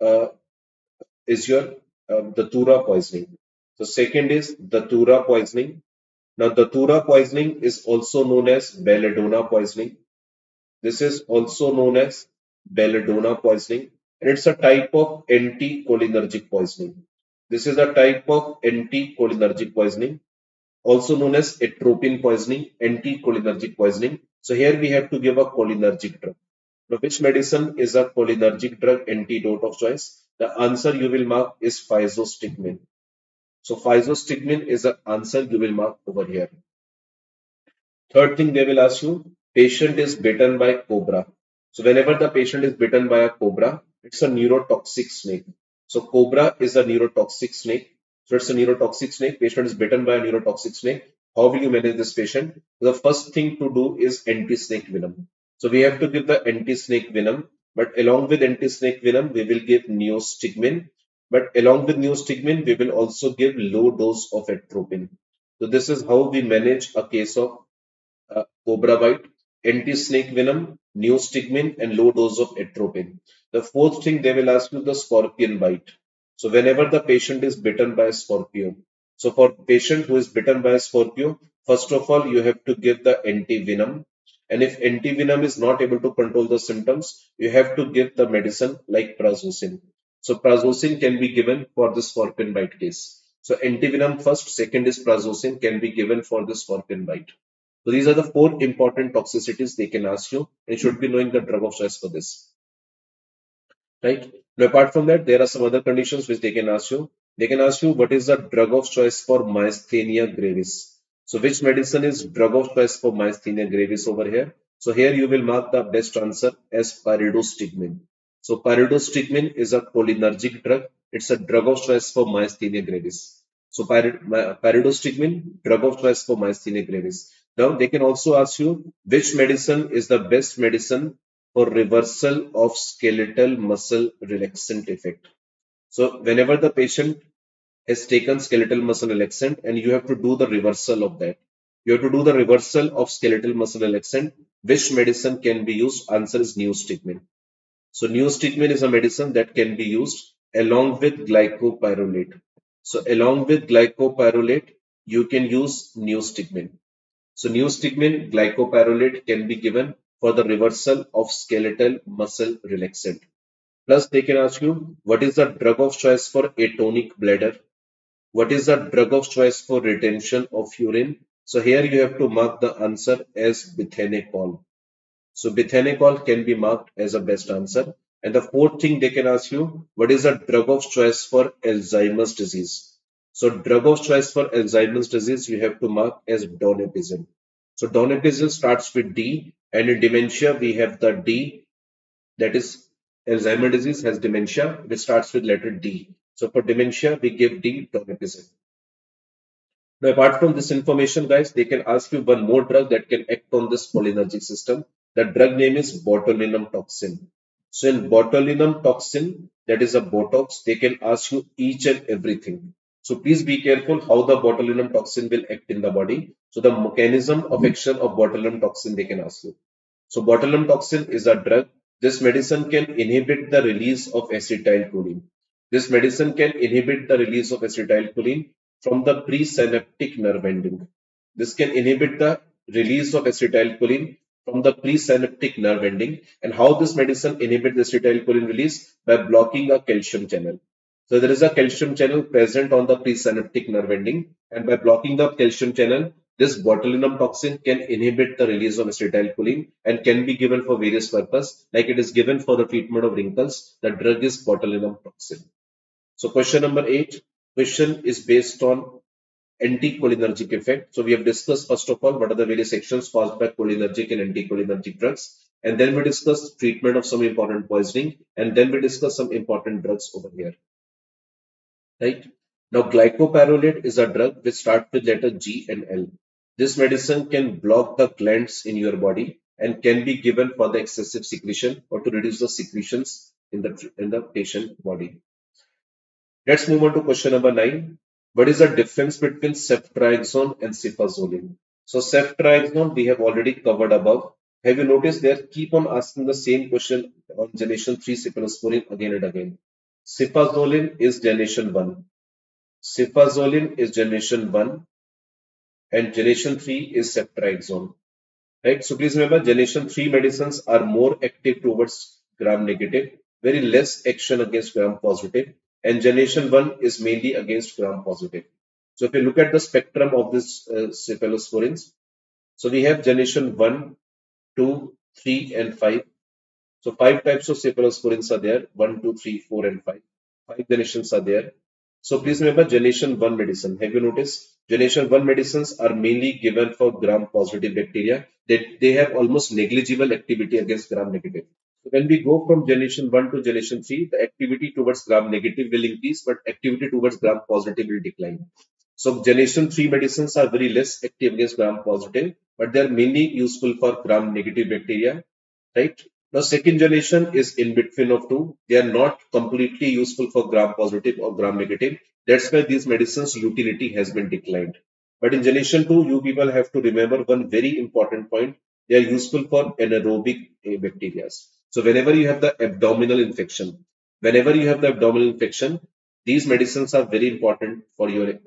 uh, datura poisoning. So second is datura poisoning. Now datura poisoning is also known as belladonna poisoning. This is also known as belladonna poisoning, and it's a type of anticholinergic poisoning. This is a type of anticholinergic poisoning, also known as atropine poisoning, anticholinergic poisoning. So here we have to give a cholinergic drug. Now, which medicine is a cholinergic drug antidote of choice? The answer you will mark is physostigmine. So physostigmine is the answer you will mark over here. Third thing they will ask you, patient is bitten by cobra. So whenever the patient is bitten by a cobra, it's a neurotoxic snake. So cobra is a neurotoxic snake. So it's a neurotoxic snake. Patient is bitten by a neurotoxic snake. How will you manage this patient? The first thing to do is anti-snake venom. So we have to give the anti-snake venom, but along with anti-snake venom, we will give neostigmine. But along with neostigmine, we will also give low dose of atropine. So this is how we manage a case of cobra bite, anti-snake venom, neostigmine, and low dose of atropine. The fourth thing they will ask you the scorpion bite. So whenever the patient is bitten by a scorpion, So for patient who is bitten by a scorpio, first of all, you have to give the antivenom. And if antivenom is not able to control the symptoms, you have to give the medicine like prazosin. So prazosin can be given for the scorpion bite case. So antivenom first, second is prazosin can be given for the scorpion bite. So these are the four important toxicities they can ask you, and you should be knowing the drug of choice for this, right? Now, apart from that, there are some other conditions which they can ask you. They can ask you what is the drug of choice for myasthenia gravis. So, which medicine is drug of choice for myasthenia gravis over here? So, here you will mark the best answer as pyridostigmine. So, pyridostigmine is a cholinergic drug. It's a drug of choice for myasthenia gravis. So, pyridostigmine, drug of choice for myasthenia gravis. Now, they can also ask you which medicine is the best medicine for reversal of skeletal muscle relaxant effect. So whenever the patient has taken skeletal muscle relaxant and you have to do the reversal of that, you have to do the reversal of skeletal muscle relaxant, which medicine can be used? Answer is neostigmine. So neostigmine is a medicine that can be used along with glycopyrrolate. So along with glycopyrrolate, you can use neostigmine. So neostigmine glycopyrrolate can be given for the reversal of skeletal muscle relaxant. Plus, they can ask you what is the drug of choice for atonic bladder? What is the drug of choice for retention of urine? So here you have to mark the answer as bethanechol. So bethanechol can be marked as a best answer. And the fourth thing they can ask you, what is the drug of choice for Alzheimer's disease? So drug of choice for Alzheimer's disease, you have to mark as donepezil. So donepezil starts with D, and in dementia we have the D, that is Alzheimer's disease has dementia, which starts with letter D. So for dementia, we give D, donepezil. Now, apart from this information, guys, they can ask you one more drug that can act on this cholinergic system. The drug name is botulinum toxin. So in botulinum toxin, that is a Botox, they can ask you each and everything. So please be careful how the botulinum toxin will act in the body. So the mechanism of action of botulinum toxin they can ask you. So botulinum toxin is a drug. This medicine can inhibit the release of acetylcholine. This medicine can inhibit the release of acetylcholine from the presynaptic nerve ending. This can inhibit the release of acetylcholine from the presynaptic nerve ending. And how this medicine inhibits the acetylcholine release? By blocking a calcium channel. So there is a calcium channel present on the presynaptic nerve ending, and by blocking the calcium channel, this botulinum toxin can inhibit the release of acetylcholine and can be given for various purposes, like it is given for the treatment of wrinkles. The drug is botulinum toxin. So question number 8. Question is based on anticholinergic effect. So we have discussed first of all what are the various actions caused by cholinergic and anticholinergic drugs. And then we discussed treatment of some important poisoning. And then we discussed some important drugs over here. Right? Now, glycopyrrolate is a drug which starts with letter G and L. This medicine can block the glands in your body and can be given for the excessive secretion or to reduce the secretions in the patient body. Let's move on to question number 9. What is the difference between ceftriaxone and cefazolin? So ceftriaxone we have already covered above. Have you noticed they keep on asking the same question on generation 3 cephalosporin again and again? Cefazolin is generation 1. Cefazolin is generation 1 and generation 3 is ceftriaxone. Right? So please remember generation 3 medicines are more active towards gram negative, very less action against gram positive, and generation 1 is mainly against gram positive. So if you look at the spectrum of this cephalosporins, so we have generation 1, 2, 3 and 5. So 5 types of cephalosporins are there, 1, 2, 3, 4 and 5. 5 generations are there. So please remember generation 1 medicine. Have you noticed? Generation 1 medicines are mainly given for gram positive bacteria. They have almost negligible activity against gram negative. So when we go from generation 1 to generation 3, the activity towards gram negative will increase, but activity towards gram positive will decline. So generation 3 medicines are very less active against gram positive, but they are mainly useful for gram negative bacteria, right? Now, second generation is in between of two. They are not completely useful for gram positive or gram negative. That's why these medicines' utility has been declined. But in generation 2, you people have to remember one very important point. They are useful for anaerobic bacteria. So whenever you have the abdominal infection, these medicines are very important for your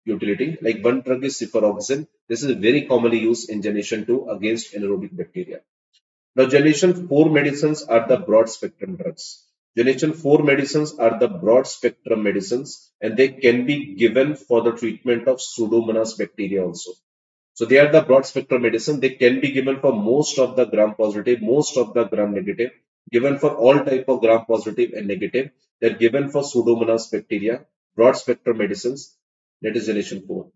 utility. Like one drug is cefuroxime. This is very commonly used in generation 2 against anaerobic bacteria. Now, generation 4 medicines are the broad spectrum drugs. Generation 4 medicines are the broad spectrum medicines, and they can be given for the treatment of Pseudomonas bacteria also. So they are the broad spectrum medicine. They can be given for most of the gram positive, most of the gram negative, given for all type of gram positive and negative. They're given for Pseudomonas bacteria, broad spectrum medicines. That is generation 4.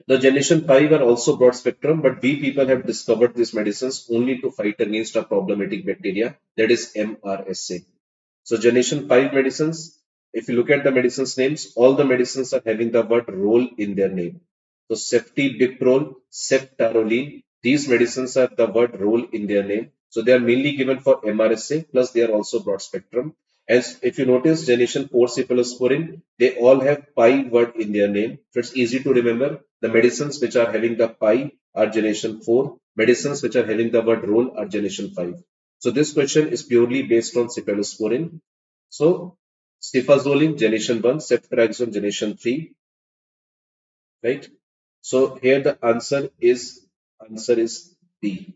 The generation 5 are also broad spectrum, but we people have discovered these medicines only to fight against a problematic bacteria, that is MRSA. So generation 5 medicines, if you look at the medicines names, all the medicines are having the word role in their name. So ceftriaxone, ceftaroline, these medicines have the word role in their name. So they are mainly given for MRSA, plus they are also broad spectrum. As if you notice, generation 4 cephalosporin, they all have pi word in their name. So it's easy to remember. The medicines which are having the pi are generation 4. Medicines which are having the word role are generation 5. So this question is purely based on cephalosporin. So cefazolin generation 1, ceftriaxone generation 3, right? So here the answer is B,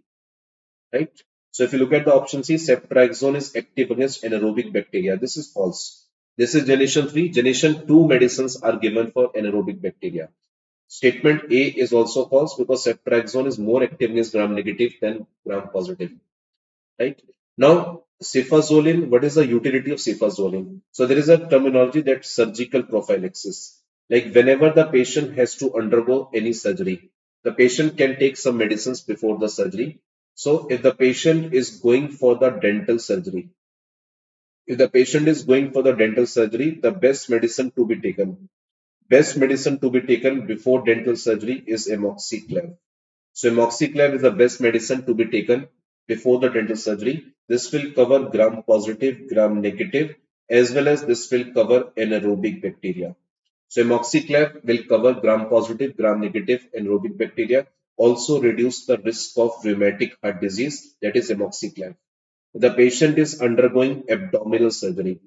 right? So if you look at the option C, ceftriaxone is active against anaerobic bacteria. This is false. This is generation 3. Generation 2 medicines are given for anaerobic bacteria. Statement A is also false because ceftriaxone is more active against gram negative than gram positive. Right? Now, cefazolin, what is the utility of cefazolin? So there is a terminology that surgical prophylaxis. Like whenever the patient has to undergo any surgery, the patient can take some medicines before the surgery. So if the patient is going for the dental surgery, the best medicine to be taken before dental surgery is amoxiclav. So amoxiclav is the best medicine to be taken before the dental surgery. This will cover gram positive, gram negative, as well as this will cover anaerobic bacteria. So amoxiclav will cover gram positive, gram negative anaerobic bacteria, also reduce the risk of rheumatic heart disease, that is amoxiclav. The patient is undergoing abdominal surgery,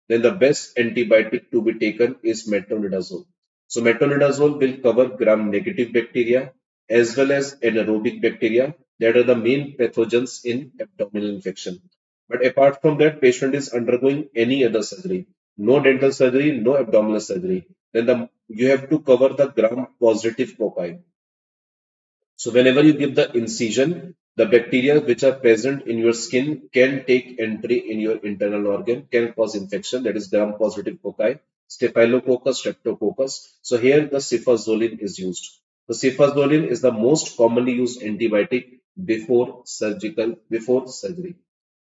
then the best antibiotic to be taken is metronidazole. So metronidazole will cover gram-negative bacteria as well as anaerobic bacteria that are the main pathogens in abdominal infection. But apart from that, patient is undergoing any other surgery, no dental surgery, no abdominal surgery, then you have to cover the gram-positive cocci. So whenever you give the incision, the bacteria which are present in your skin can take entry in your internal organ, can cause infection, that is gram-positive cocci, Staphylococcus, Streptococcus. So here the cefazolin is used. The cefazolin is the most commonly used antibiotic before surgery.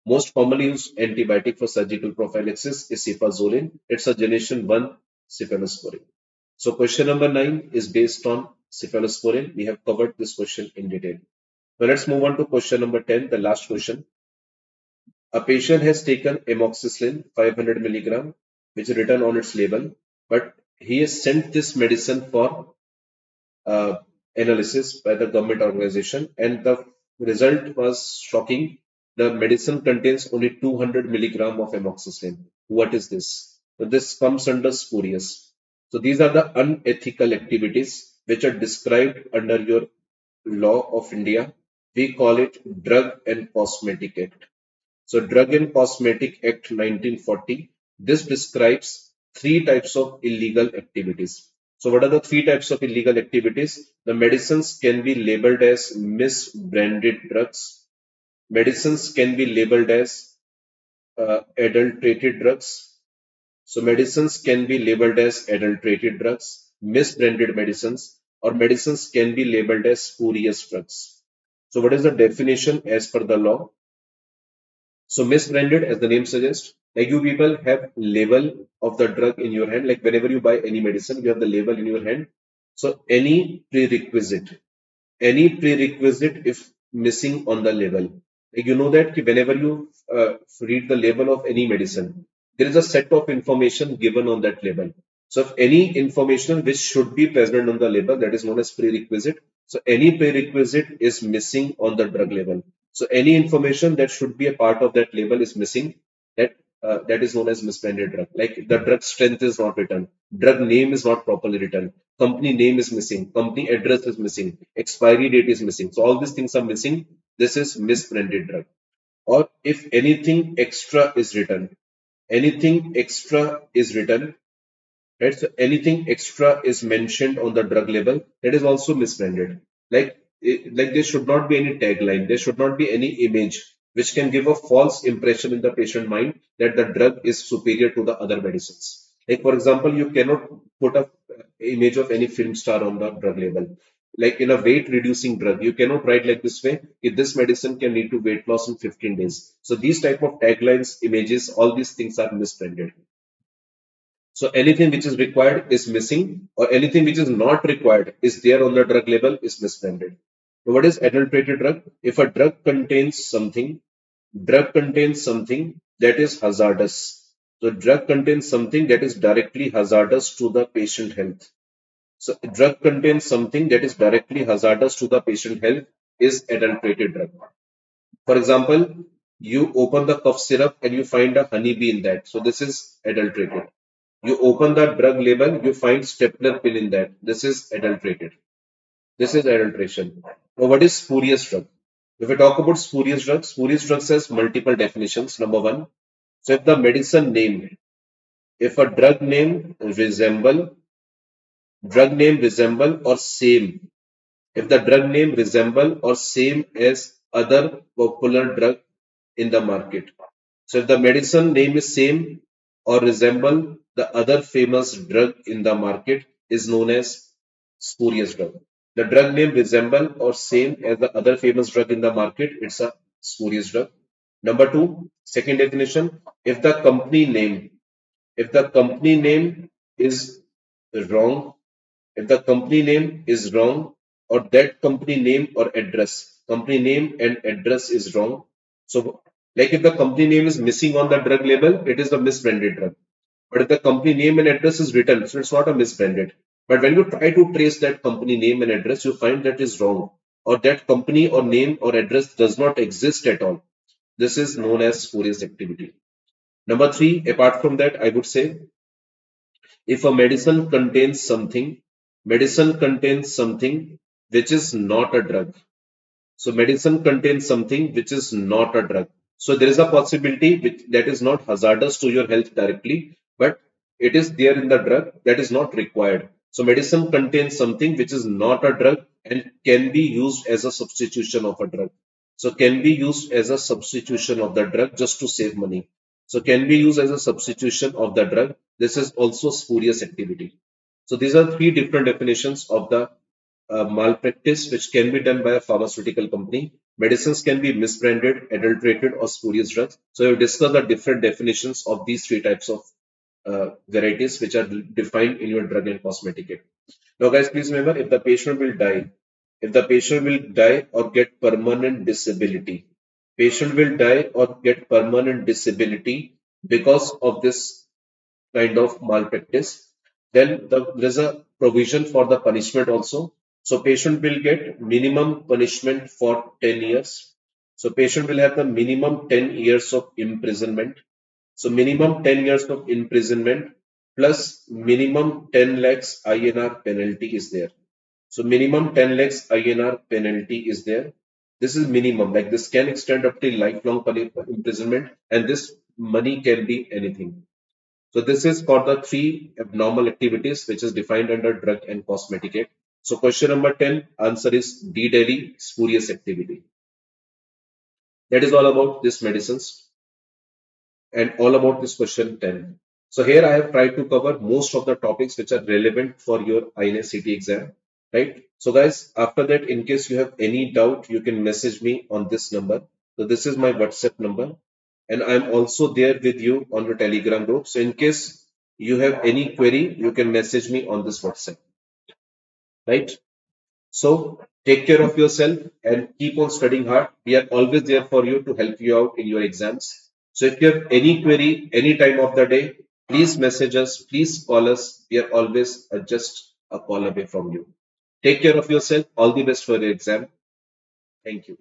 Most commonly used antibiotic for surgical prophylaxis is cefazolin. It's a generation 1 cephalosporin. So question number 9 is based on cephalosporin. We have covered this question in detail. Now let's move on to question number 10, the last question. A patient has taken amoxicillin 500 milligram, which is written on its label, but he has sent this medicine for uh, analysis by the government organization, and the result was shocking. The medicine contains only 200 milligram of amoxicillin. What is this? So this comes under spurious. So these are the unethical activities which are described under your law of India. We call it Drug and Cosmetic Act. So Drug and Cosmetic Act 1940, this describes three types of illegal activities. So what are the three types of illegal activities? The medicines can be labeled as misbranded drugs. Medicines can be labeled as adulterated drugs. So medicines can be labeled as adulterated drugs, misbranded medicines, or medicines can be labeled as spurious drugs. So what is the definition as per the law? So misbranded, as the name suggests, like you people have label of the drug in your hand. Like whenever you buy any medicine, you have the label in your hand. So any prerequisite if missing on the label, like you know that whenever you read the label of any medicine, there is a set of information given on that label. So if any information which should be present on the label, that is known as prerequisite. So any prerequisite is missing on the drug label. So any information that should be a part of that label is missing. That that is known as misbranded drug. Like the drug strength is not written, drug name is not properly written, company name is missing, company address is missing, expiry date is missing. So all these things are missing. This is misbranded drug. Or if anything extra is written, anything extra is written, right? So anything extra is mentioned on the drug label, that is also misbranded. Like, like there should not be any tagline, there should not be any image which can give a false impression in the patient mind that the drug is superior to the other medicines. Like for example, you cannot put a image of any film star on the drug label. Like in a weight reducing drug, you cannot write like this way, if this medicine can lead to weight loss in 15 days. So these type of taglines, images, all these things are misbranded. So anything which is required is missing, or anything which is not required is there on the drug label is misbranded. So what is adulterated drug? If a drug contains something that is hazardous. So drug contains something that is directly hazardous to the patient health. So drug contains something that is directly hazardous to the patient health is adulterated drug. For example, you open the cough syrup and you find a honeybee in that. So this is adulterated. You open the drug label, you find stapler pin in that. This is adulterated. This is adulteration. Now, what is spurious drug? If we talk about spurious drugs has multiple definitions. Number one, so if the medicine name, if a drug name resemble or same, if the drug name resemble or same as other popular drug in the market. So if the medicine name is same or resemble the other famous drug in the market is known as spurious drug. The drug name resemble or same as the other famous drug in the market, it's a spurious drug. Number two, second definition, if the company name, if the company name is wrong, if the company name is wrong, or that company name and address is wrong. So, like if the company name is missing on the drug label, it is a misbranded drug. But if the company name and address is written, so it's not a misbranded. But when you try to trace that company name and address, you find that is wrong, or that company or name or address does not exist at all. This is known as spurious activity. Number three, apart from that, I would say if a medicine contains something which is not a drug. So medicine contains something which is not a drug. So there is a possibility that is not hazardous to your health directly, but it is there in the drug that is not required. So medicine contains something which is not a drug and can be used as a substitution of a drug. So can be used as a substitution of the drug just to save money. So can be used as a substitution of the drug. This is also spurious activity. So these are three different definitions of the malpractice which can be done by a pharmaceutical company. Medicines can be misbranded, adulterated, or spurious drugs. So we've discussed the different definitions of these three types of varieties which are defined in your drug and cosmetic act. Now, guys, please remember if the patient will die or get permanent disability, patient will die or get permanent disability because of this kind of malpractice, then there's a provision for the punishment also. So patient will get minimum punishment for 10 years. So patient will have the minimum 10 years of imprisonment. So minimum 10 years of imprisonment plus minimum 10 lakhs INR penalty is there. So minimum 10 lakhs INR penalty is there. This is minimum, like this can extend up to lifelong imprisonment, and this money can be anything. So this is for the three abnormal activities which is defined under Drug and Cosmetic Act. So question number 10, answer is D Delhi, spurious activity. That is all about these medicines and all about this question 10. So here I have tried to cover most of the topics which are relevant for your INS CT exam, right? So guys, after that, in case you have any doubt, you can message me on this number. So this is my WhatsApp number, and I'm also there with you on the Telegram group. So in case you have any query, you can message me on this WhatsApp, right? So take care of yourself and keep on studying hard. We are always there for you to help you out in your exams. So if you have any query, any time of the day, please message us, please call us. We are always just a call away from you. Take care of yourself. All the best for your exam. Thank you.